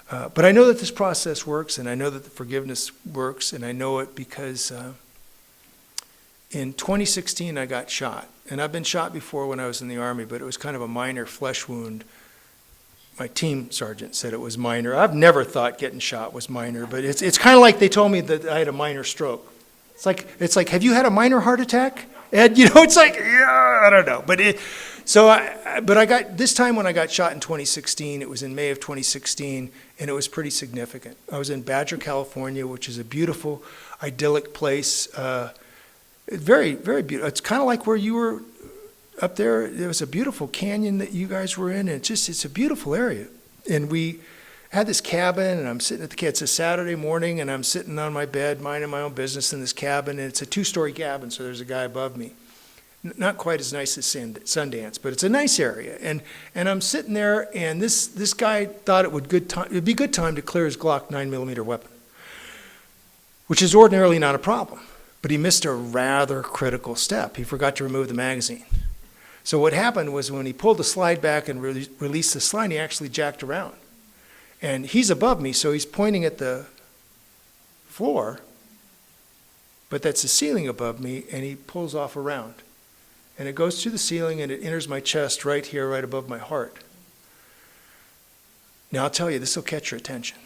But I know that this process works, and I know that the forgiveness works, and I know it because in 2016 I got shot. And I've been shot before when I was in the Army, but it was kind of a minor flesh wound. My team sergeant said it was minor. I've never thought getting shot was minor, but it's kind of like they told me that I had a minor stroke. It's like, have you had a minor heart attack, Ed? It's like, yeah, I don't know. But I got, this time when I got shot in 2016, it was in May of 2016, and it was pretty significant. I was in Badger, California, which is a beautiful, idyllic place. Very, very beautiful. It's kind of like where you were up there. There was a beautiful canyon that you guys were in, and it's a beautiful area. And we had this cabin, and I'm sitting at the cabin. It's a Saturday morning, and I'm sitting on my bed, minding my own business in this cabin, and it's a 2-story cabin, so there's a guy above me. Not quite as nice as Sundance, but it's a nice area. And I'm sitting there, and this guy thought it'd be a good time to clear his Glock 9mm weapon, which is ordinarily not a problem. But he missed a rather critical step. He forgot to remove the magazine. So what happened was when he pulled the slide back and released the slide, he actually jacked around. And he's above me, so he's pointing at the floor, but that's the ceiling above me, and he pulls off around. And it goes through the ceiling, and it enters my chest right here, right above my heart. Now, I'll tell you, this will catch your attention,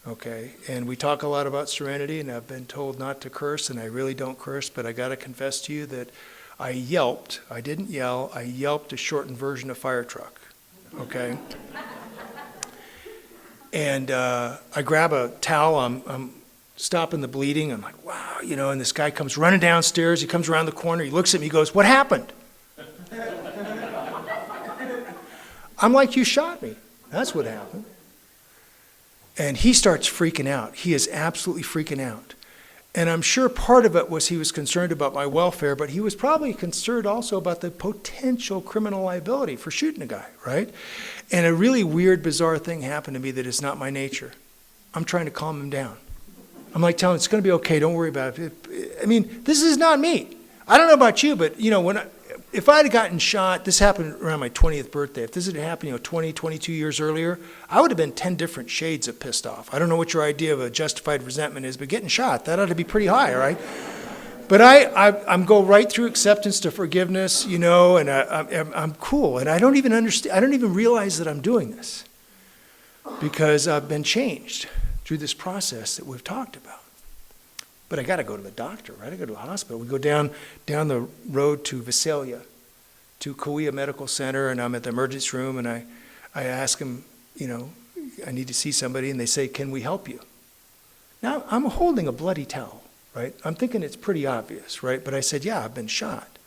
okay? And we talk a lot about serenity, and I've been told not to curse, and I really don't curse, but I got to confess to you that I yelped. I didn't yell. I yelped a shortened version of fire truck, okay? And I grab a towel. I'm stopping the bleeding. I'm like, wow, and this guy comes running downstairs. He comes around the corner. He looks at me. He goes, "What happened?" I'm like, "You shot me." That's what happened. And he starts freaking out. He is absolutely freaking out. And I'm sure part of it was he was concerned about my welfare, but he was probably concerned also about the potential criminal liability for shooting a guy, right? And a really weird, bizarre thing happened to me that is not my nature. I'm trying to calm him down. I'm like telling him, "It's going to be okay, don't worry about it." I mean, this is not me. I don't know about you, but if I had gotten shot, this happened around my 20th birthday. If this had happened, 20, 22 years earlier, I would have been 10 different shades of pissed off. I don't know what your idea of a justified resentment is, but getting shot, that ought to be pretty high, right? But I'm go right through acceptance to forgiveness, and I'm cool. And I don't even understand, I don't even realize that I'm doing this because I've been changed through this process that we've talked about. But I got to go to the doctor, right? I go to the hospital. We go down the road to Visalia, to Kauai Medical Center, and I'm at the emergency room, and I ask him, I need to see somebody, and they say, "Can we help you?" Now, I'm holding a bloody towel, right? I'm thinking it's pretty obvious, right? But I said, "Yeah, I've been shot."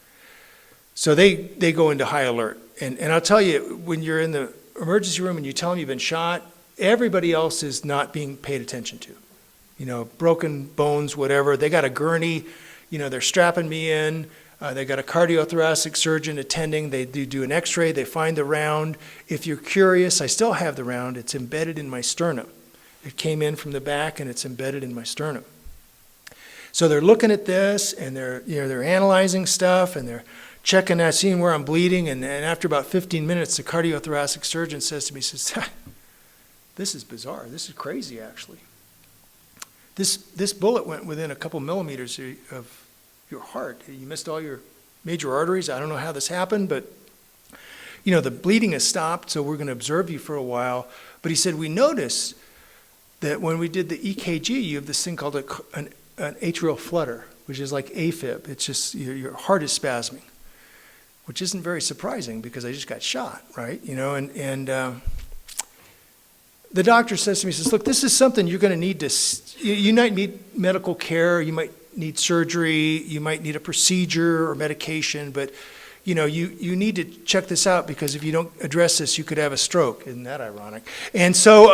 So they go into high alert. And I'll tell you, when you're in the emergency room and you tell them you've been shot, everybody else is not being paid attention to. Broken bones, whatever. They got a gurney, they're strapping me in. They got a cardiothoracic surgeon attending. They do an x-ray. They find the round. If you're curious, I still have the round. It's embedded in my sternum. It came in from the back, and it's embedded in my sternum. So they're looking at this, and they're analyzing stuff, and they're checking out, seeing where I'm bleeding. And after about 15 minutes, the cardiothoracic surgeon says to me, "This is bizarre. This is crazy, actually. This bullet went within a couple millimeters of your heart. You missed all your major arteries. I don't know how this happened, but the bleeding has stopped, so we're going to observe you for a while." But he said, "We noticed that when we did the EKG, you have this thing called an atrial flutter, which is like AFib. It's just your heart is spasming, which isn't very surprising because I just got shot, right? The doctor says to me, he says, "Look, this is something you're going to need you might need medical care, you might need surgery, you might need a procedure or medication, but you need to check this out because if you don't address this, you could have a stroke." Isn't that ironic? And so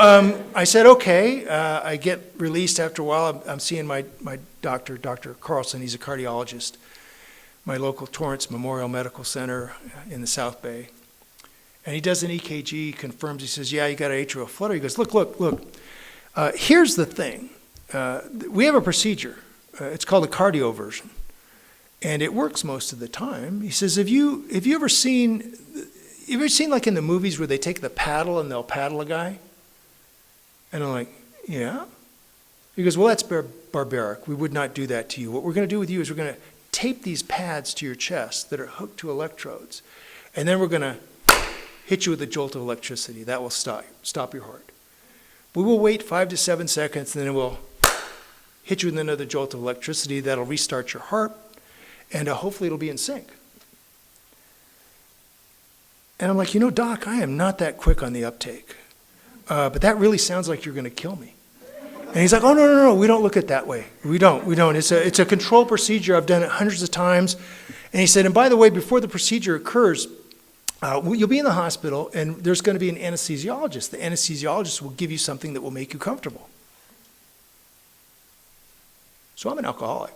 I said, okay. I get released after a while. I'm seeing my doctor, Dr. Carlson. He's a cardiologist, my local Torrance Memorial Medical Center in the South Bay. And he does an EKG, confirms, he says, "Yeah, you got an atrial flutter." He goes, look, here's the thing. We have a procedure. It's called a cardioversion. And it works most of the time. He says, have you ever seen like in the movies where they take the paddle and they'll paddle a guy? And I'm like, "Yeah." He goes, "Well, that's barbaric. We would not do that to you. What we're going to do with you is we're going to tape these pads to your chest that are hooked to electrodes. And then we're going to hit you with a jolt of electricity. That will stop your heart. We will wait 5 to 7 seconds, and then we'll hit you with another jolt of electricity. That'll restart your heart, and hopefully it'll be in sync." And I'm like, "Doc, I am not that quick on the uptake. But that really sounds like you're going to kill me." And he's like, "Oh, no, we don't look at it that way. We don't. It's a control procedure. I've done it hundreds of times." And he said, "And by the way, before the procedure occurs, you'll be in the hospital, and there's going to be an anesthesiologist. The anesthesiologist will give you something that will make you comfortable." So I'm an alcoholic.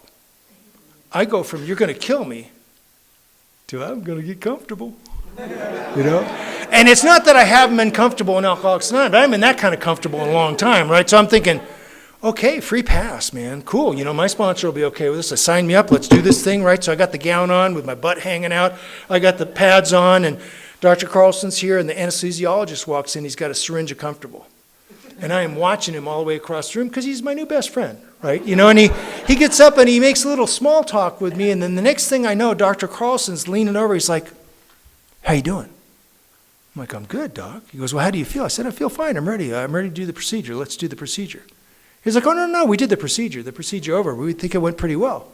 I go from "you're going to kill me" till I'm going to get comfortable. And it's not that I haven't been comfortable in Alcoholics Anonymous, but I haven't been that kind of comfortable in a long time, right? So I'm thinking, okay, free pass, man. Cool. My sponsor will be okay with this. So sign me up. Let's do this thing, right? So I got the gown on with my butt hanging out. I got the pads on, and Dr. Carlson's here, and the anesthesiologist walks in. He's got a syringe of comfortable. And I am watching him all the way across the room because he's my new best friend, right? And he gets up and he makes a little small talk with me, and then the next thing I know, Dr. Carlson's leaning over. He's like, how you doing? I'm like, I'm good, Doc. He goes, well, how do you feel? I said, I feel fine. I'm ready. I'm ready to do the procedure. Let's do the procedure. He's like, oh, no, we did the procedure. The procedure over. We think it went pretty well.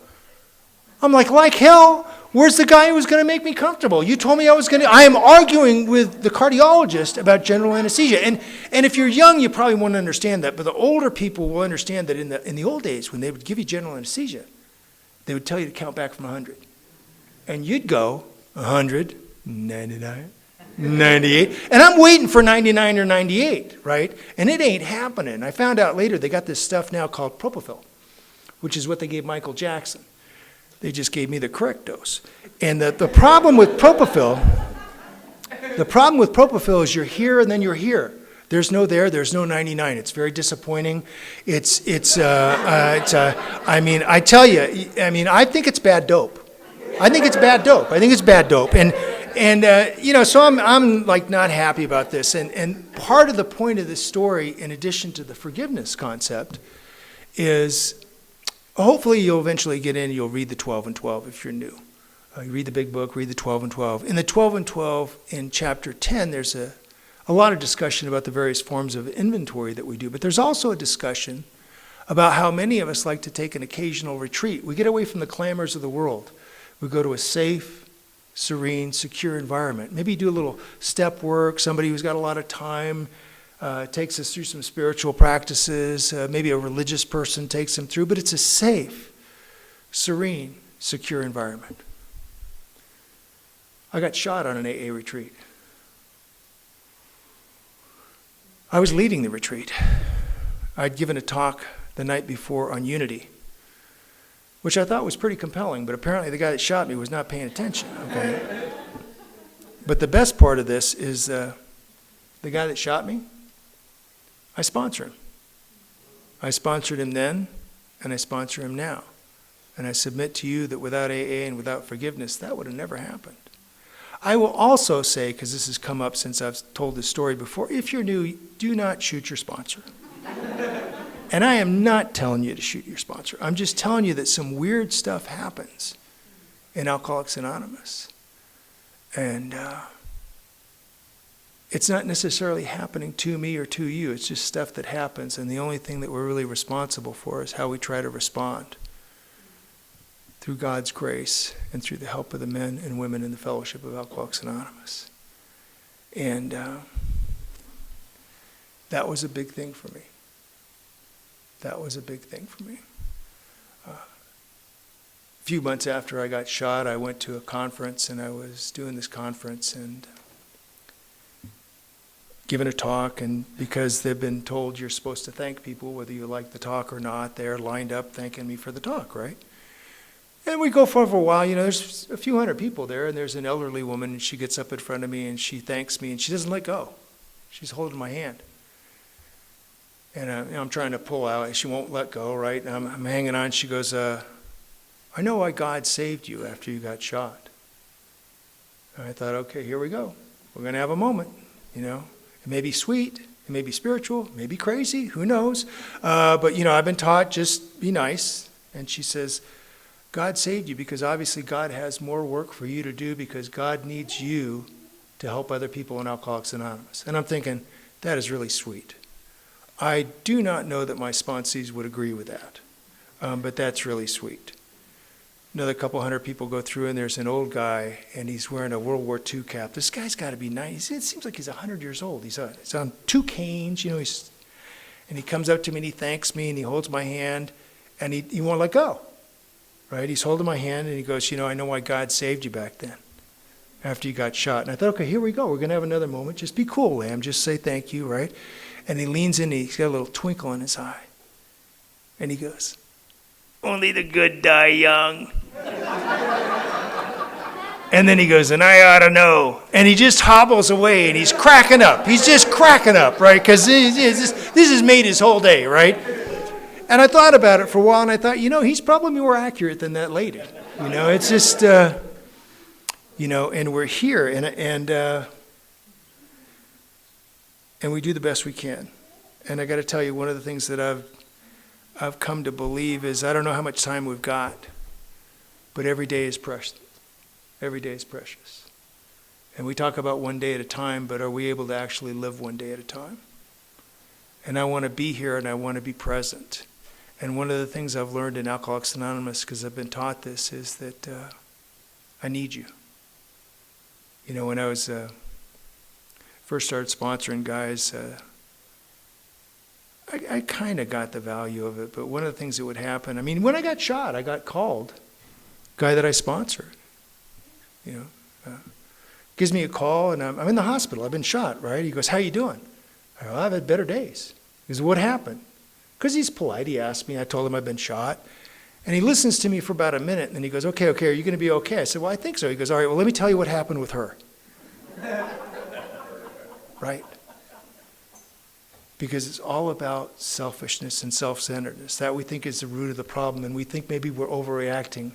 I'm like hell, where's the guy who was going to make me comfortable? You told me I am arguing with the cardiologist about general anesthesia. And if you're young, you probably won't understand that. But the older people will understand that in the old days, when they would give you general anesthesia, they would tell you to count back from 100. And you'd go 100, 99, 98. And I'm waiting for 99 or 98, right? And it ain't happening. I found out later they got this stuff now called propofol, which is what they gave Michael Jackson. They just gave me the correct dose. And the problem with propofol is you're here and then you're here. There's no 99. It's very disappointing. I tell you, I think it's bad dope. So I'm like not happy about this. And part of the point of this story, in addition to the forgiveness concept, is hopefully you'll eventually get in, you'll read the 12 and 12 if you're new. You read the big book, read the 12 and 12. In the 12 and 12, in chapter 10, there's a lot of discussion about the various forms of inventory that we do. But there's also a discussion about how many of us like to take an occasional retreat. We get away from the clamors of the world. We go to a safe, serene, secure environment. Maybe do a little step work, somebody who's got a lot of time takes us through some spiritual practices. Maybe a religious person takes them through, but it's a safe, serene, secure environment. I got shot on an AA retreat. I was leading the retreat. I'd given a talk the night before on unity, which I thought was pretty compelling, but apparently the guy that shot me was not paying attention, okay? But the best part of this is the guy that shot me, I sponsor him. I sponsored him then, and I sponsor him now. And I submit to you that without AA and without forgiveness, that would have never happened. I will also say, because this has come up since I've told this story before, if you're new, do not shoot your sponsor. And I am not telling you to shoot your sponsor. I'm just telling you that some weird stuff happens in Alcoholics Anonymous. And it's not necessarily happening to me or to you. It's just stuff that happens. And the only thing that we're really responsible for is how we try to respond through God's grace and through the help of the men and women in the fellowship of Alcoholics Anonymous. And that was a big thing for me. That was a big thing for me. A few months after I got shot, I went to a conference, and I was doing this conference and giving a talk, and because they've been told you're supposed to thank people, whether you like the talk or not, they're lined up thanking me for the talk, right? And we go for a while, there's a few hundred people there, and there's an elderly woman, and she gets up in front of me, and she thanks me, and she doesn't let go. She's holding my hand. And I'm trying to pull out. She won't let go, right? And I'm hanging on. She goes, I know why God saved you after you got shot. And I thought, okay, here we go. We're going to have a moment, It may be sweet. It may be spiritual. It may be crazy. Who knows? But, I've been taught just be nice. And she says, God saved you because obviously God has more work for you to do because God needs you to help other people in Alcoholics Anonymous. And I'm thinking, that is really sweet. I do not know that my sponsees would agree with that, but that's really sweet. Another couple hundred people go through, and there's an old guy, and he's wearing a World War II cap. This guy's got to be 90. It seems like he's 100 years old. He's on 2 canes, and he comes up to me, and he thanks me, and he holds my hand, and he won't let go, right? He's holding my hand, and he goes, I know why God saved you back then after you got shot. And I thought, okay, here we go. We're going to have another moment. Just be cool, Lamb. Just say thank you, right? And he leans in, and he's got a little twinkle in his eye. And he goes, only the good die young. And then he goes, and I ought to know. And he just hobbles away, and he's cracking up. He's just cracking up, right? Because this has made his whole day, right? And I thought about it for a while, and I thought, he's probably more accurate than that lady. It's just, and we're here, and we do the best we can. And I got to tell you, one of the things that I've come to believe is I don't know how much time we've got, but every day is precious. Every day is precious. And we talk about one day at a time, but are we able to actually live one day at a time? And I want to be here, and I want to be present. And one of the things I've learned in Alcoholics Anonymous, because I've been taught this, is that I need you. When I was first started sponsoring guys, I kind of got the value of it. But one of the things that would happen, when I got shot, I got called. Guy that I sponsored, gives me a call, and I'm in the hospital. I've been shot, right? He goes, how you doing? I go, I've had better days. He goes, what happened? Because he's polite. He asked me. I told him I've been shot. And he listens to me for about a minute, and then he goes, okay, are you going to be okay? I said, well, I think so. He goes, all right, well, let me tell you what happened with her. Right? Because it's all about selfishness and self-centeredness. That we think is the root of the problem, and we think maybe we're overreacting,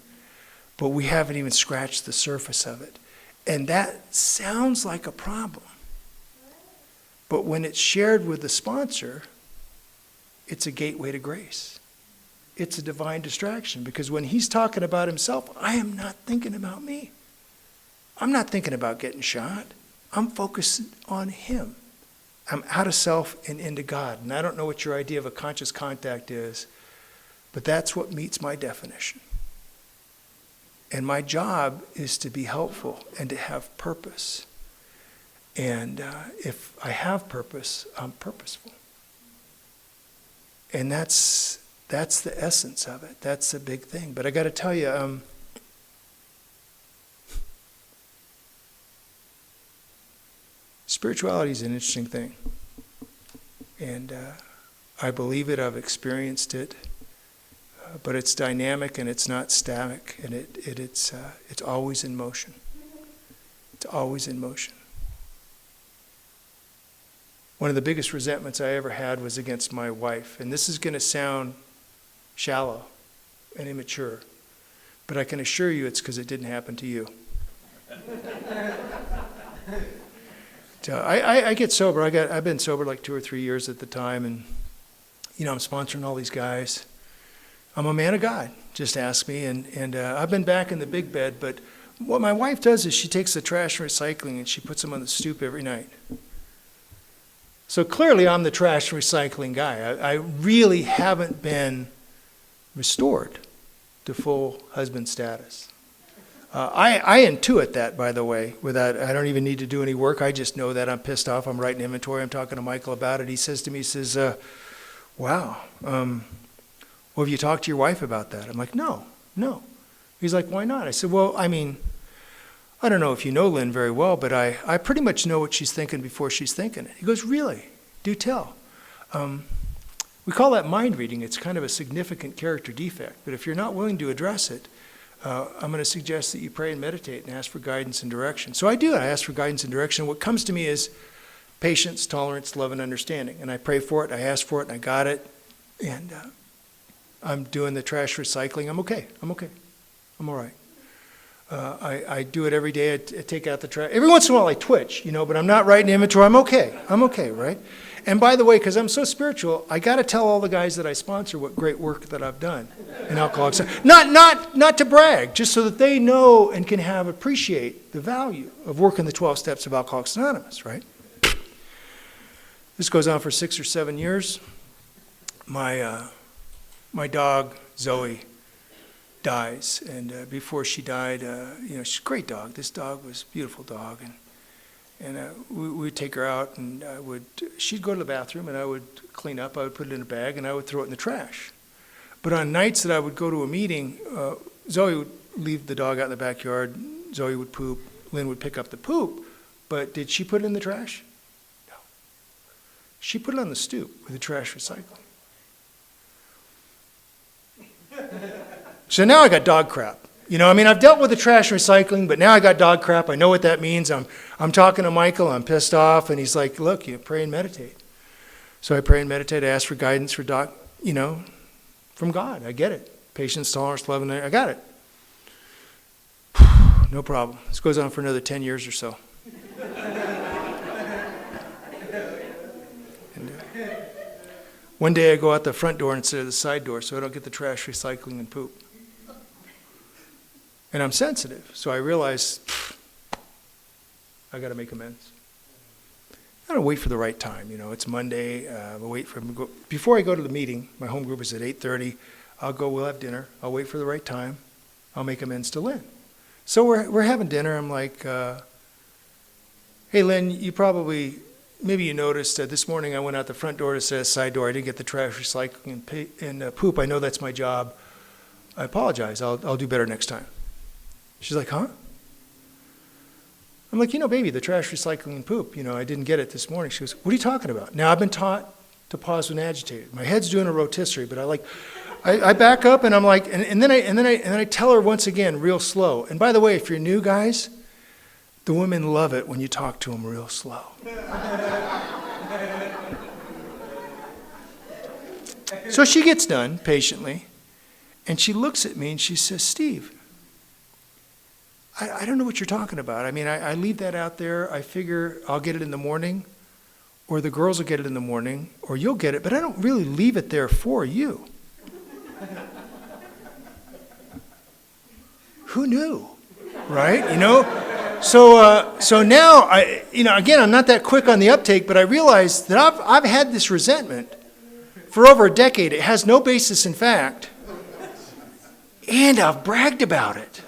but we haven't even scratched the surface of it. And that sounds like a problem. But when it's shared with the sponsor, it's a gateway to grace. It's a divine distraction, because when he's talking about himself, I am not thinking about me. I'm not thinking about getting shot. I'm focused on him. I'm out of self and into God. And I don't know what your idea of a conscious contact is, but that's what meets my definition. And my job is to be helpful and to have purpose. And if I have purpose, I'm purposeful. And that's the essence of it. That's the big thing. But I got to tell you, spirituality is an interesting thing. And I believe it, I've experienced it. But it's dynamic, and it's not static, and it's always in motion. It's always in motion. One of the biggest resentments I ever had was against my wife. And this is going to sound shallow and immature, but I can assure you it's because it didn't happen to you. So I get sober. I've been sober like 2 or 3 years at the time, and I'm sponsoring all these guys. I'm a man of God. Just ask me, and I've been back in the big bed. But what my wife does is she takes the trash and recycling, and she puts them on the stoop every night. So clearly, I'm the trash recycling guy. I really haven't been restored to full husband status. I intuit that, by the way, without, I don't even need to do any work. I just know that I'm pissed off. I'm writing inventory. I'm talking to Michael about it. He says to me, wow, well, have you talked to your wife about that? I'm like, no. He's like, why not? I said, well, I don't know if you know Lynn very well, but I pretty much know what she's thinking before she's thinking it. He goes, really? Do tell. We call that mind reading. It's kind of a significant character defect. But if you're not willing to address it, I'm going to suggest that you pray and meditate and ask for guidance and direction. So I do. I ask for guidance and direction. What comes to me is patience, tolerance, love, and understanding. And I pray for it, I ask for it, and I got it. And I'm doing the trash recycling. I'm okay. I'm all right. I do it every day. I take out the trash. Every once in a while I twitch, but I'm not writing inventory. I'm okay, right? And by the way, because I'm so spiritual, I got to tell all the guys that I sponsor what great work that I've done in Alcoholics. Not to brag, just so that they know and can appreciate the value of working the 12 steps of Alcoholics Anonymous, right? This goes on for 6 or 7 years. My dog, Zoe, dies, and before she died, she's a great dog. This dog was a beautiful dog, and we would take her out, and she'd go to the bathroom, and I would clean up. I would put it in a bag, and I would throw it in the trash. But on nights that I would go to a meeting, Zoe would leave the dog out in the backyard. Zoe would poop. Lynn would pick up the poop. But did she put it in the trash? No. She put it on the stoop with the trash recycling. So now I got dog crap. You know, I mean, I've dealt with the trash and recycling, but now I got dog crap. I know what that means. I'm talking to Michael. I'm pissed off. And he's like, look, you pray and meditate. So I pray and meditate. I ask for guidance for from God. I get it. Patience, tolerance, love, and I got it. No problem. This goes on for another 10 years or so. One day I go out the front door instead of the side door so I don't get the trash, recycling, and poop. And I'm sensitive, so I realize I got to make amends. I don't wait for the right time. You know, it's Monday. I'll wait for before I go to the meeting. My home group is at 8:30. I'll go. We'll have dinner. I'll wait for the right time. I'll make amends to Lynn. So we're having dinner. I'm like, hey, Lynn, maybe you noticed this morning I went out the front door to the side door. I didn't get the trash, recycling, and poop. I know that's my job. I apologize. I'll do better next time. She's like, huh? I'm like, baby, the trash, recycling, and poop. I didn't get it this morning. She goes, what are you talking about? Now, I've been taught to pause when agitated. My head's doing a rotisserie, but I back up and I'm like, and then I tell her once again, real slow. And by the way, if you're new guys, the women love it when you talk to them real slow. So she gets done patiently, and she looks at me and she says, Steve, I don't know what you're talking about. I mean, I leave that out there. I figure I'll get it in the morning, or the girls will get it in the morning, or you'll get it, but I don't really leave it there for you. Who knew, right? So now, again, I'm not that quick on the uptake, but I realize that I've had this resentment for over a decade. It has no basis in fact, and I've bragged about it.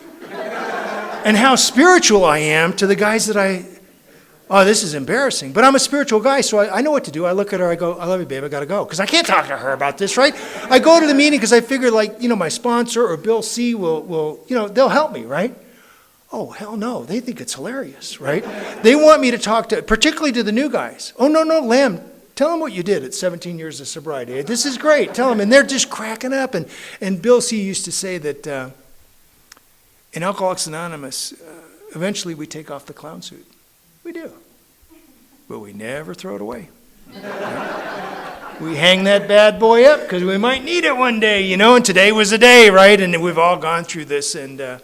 And how spiritual I am to the guys this is embarrassing. But I'm a spiritual guy, so I know what to do. I look at her, I go, I love you, babe, I got to go. Because I can't talk to her about this, right? I go to the meeting because I figure, my sponsor or Bill C. will they'll help me, right? Oh, hell no. They think it's hilarious, right? They want me to talk particularly to the new guys. Oh, no, Lamb, tell them what you did at 17 years of sobriety. This is great. Tell them. And they're just cracking up. And Bill C. used to say that in Alcoholics Anonymous, eventually we take off the clown suit. We do. But we never throw it away. We hang that bad boy up because we might need it one day, and today was the day, right? And we've all gone through this. And,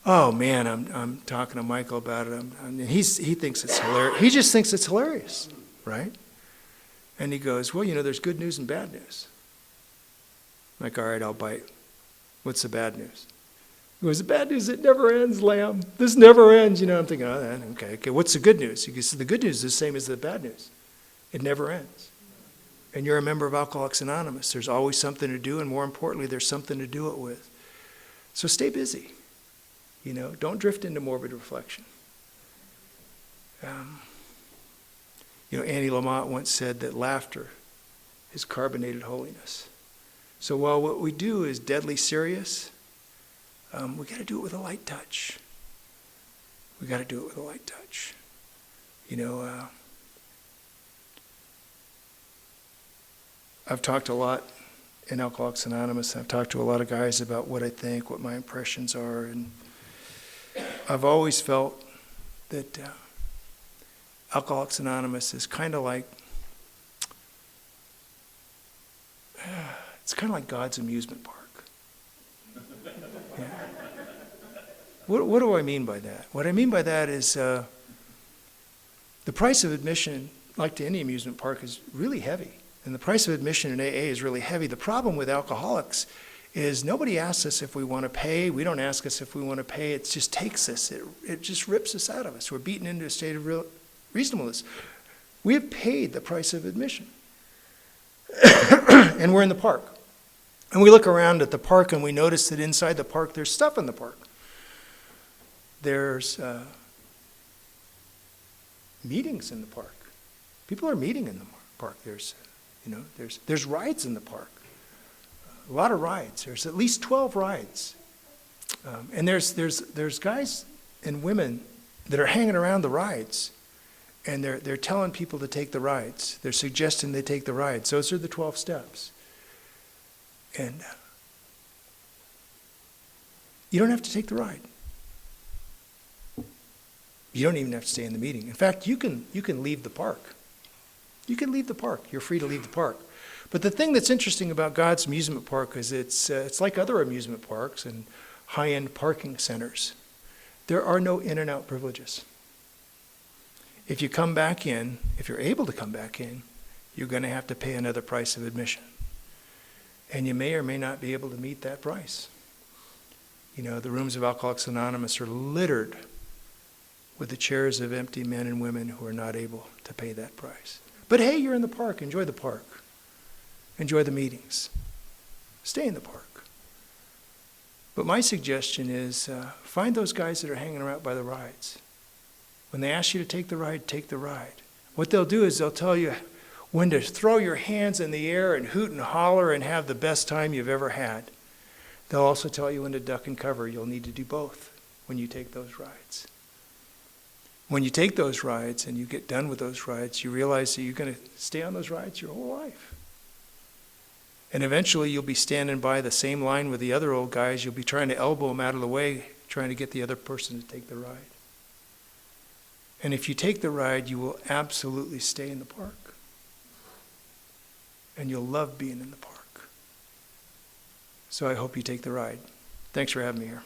oh, man, I'm talking to Michael about it. He thinks it's hilarious. He just thinks it's hilarious, right? And he goes, well, there's good news and bad news. I'm like, all right, I'll bite. What's the bad news? He goes, the bad news, it never ends, Lamb. This never ends. I'm thinking, okay, what's the good news? He goes, the good news is the same as the bad news. It never ends. And you're a member of Alcoholics Anonymous. There's always something to do, and more importantly, there's something to do it with. So stay busy. Don't drift into morbid reflection. Annie Lamott once said that laughter is carbonated holiness. So while what we do is deadly serious, we got to do it with a light touch. We got to do it with a light touch. I've talked a lot in Alcoholics Anonymous. I've talked to a lot of guys about what I think, what my impressions are, and I've always felt that Alcoholics Anonymous is kind of like, it's kind of like God's amusement park. Yeah. What do I mean by that? What I mean by that is the price of admission, like to any amusement park, is really heavy. And the price of admission in AA is really heavy. The problem with alcoholics is nobody asks us if we want to pay. We don't ask us if we want to pay. It just takes us. It just rips us out of us. We're beaten into a state of reasonableness. We have paid the price of admission. And we're in the park. And we look around at the park and we notice that inside the park there's stuff in the park. There's meetings in the park. People are meeting in the park. There's rides in the park. A lot of rides. There's at least 12 rides. And there's guys and women that are hanging around the rides, and they're telling people to take the rides. They're suggesting they take the rides. Those are the 12 steps. And you don't have to take the ride. You don't even have to stay in the meeting. In fact, you can leave the park. You can leave the park. You're free to leave the park. But the thing that's interesting about God's amusement park is it's like other amusement parks and high-end parking centers. There are no in and out privileges. If you come back in, if you're able to come back in, you're going to have to pay another price of admission. And you may or may not be able to meet that price. You know, the rooms of Alcoholics Anonymous are littered with the chairs of empty men and women who are not able to pay that price. But hey, you're in the park. Enjoy the park. Enjoy the meetings. Stay in the park. But my suggestion is find those guys that are hanging around by the rides. When they ask you to take the ride, take the ride. What they'll do is they'll tell you when to throw your hands in the air and hoot and holler and have the best time you've ever had. They'll also tell you when to duck and cover. You'll need to do both when you take those rides. When you take those rides and you get done with those rides, you realize that you're going to stay on those rides your whole life. And eventually you'll be standing by the same line with the other old guys. You'll be trying to elbow them out of the way, trying to get the other person to take the ride. And if you take the ride, you will absolutely stay in the park. And you'll love being in the park. So I hope you take the ride. Thanks for having me here.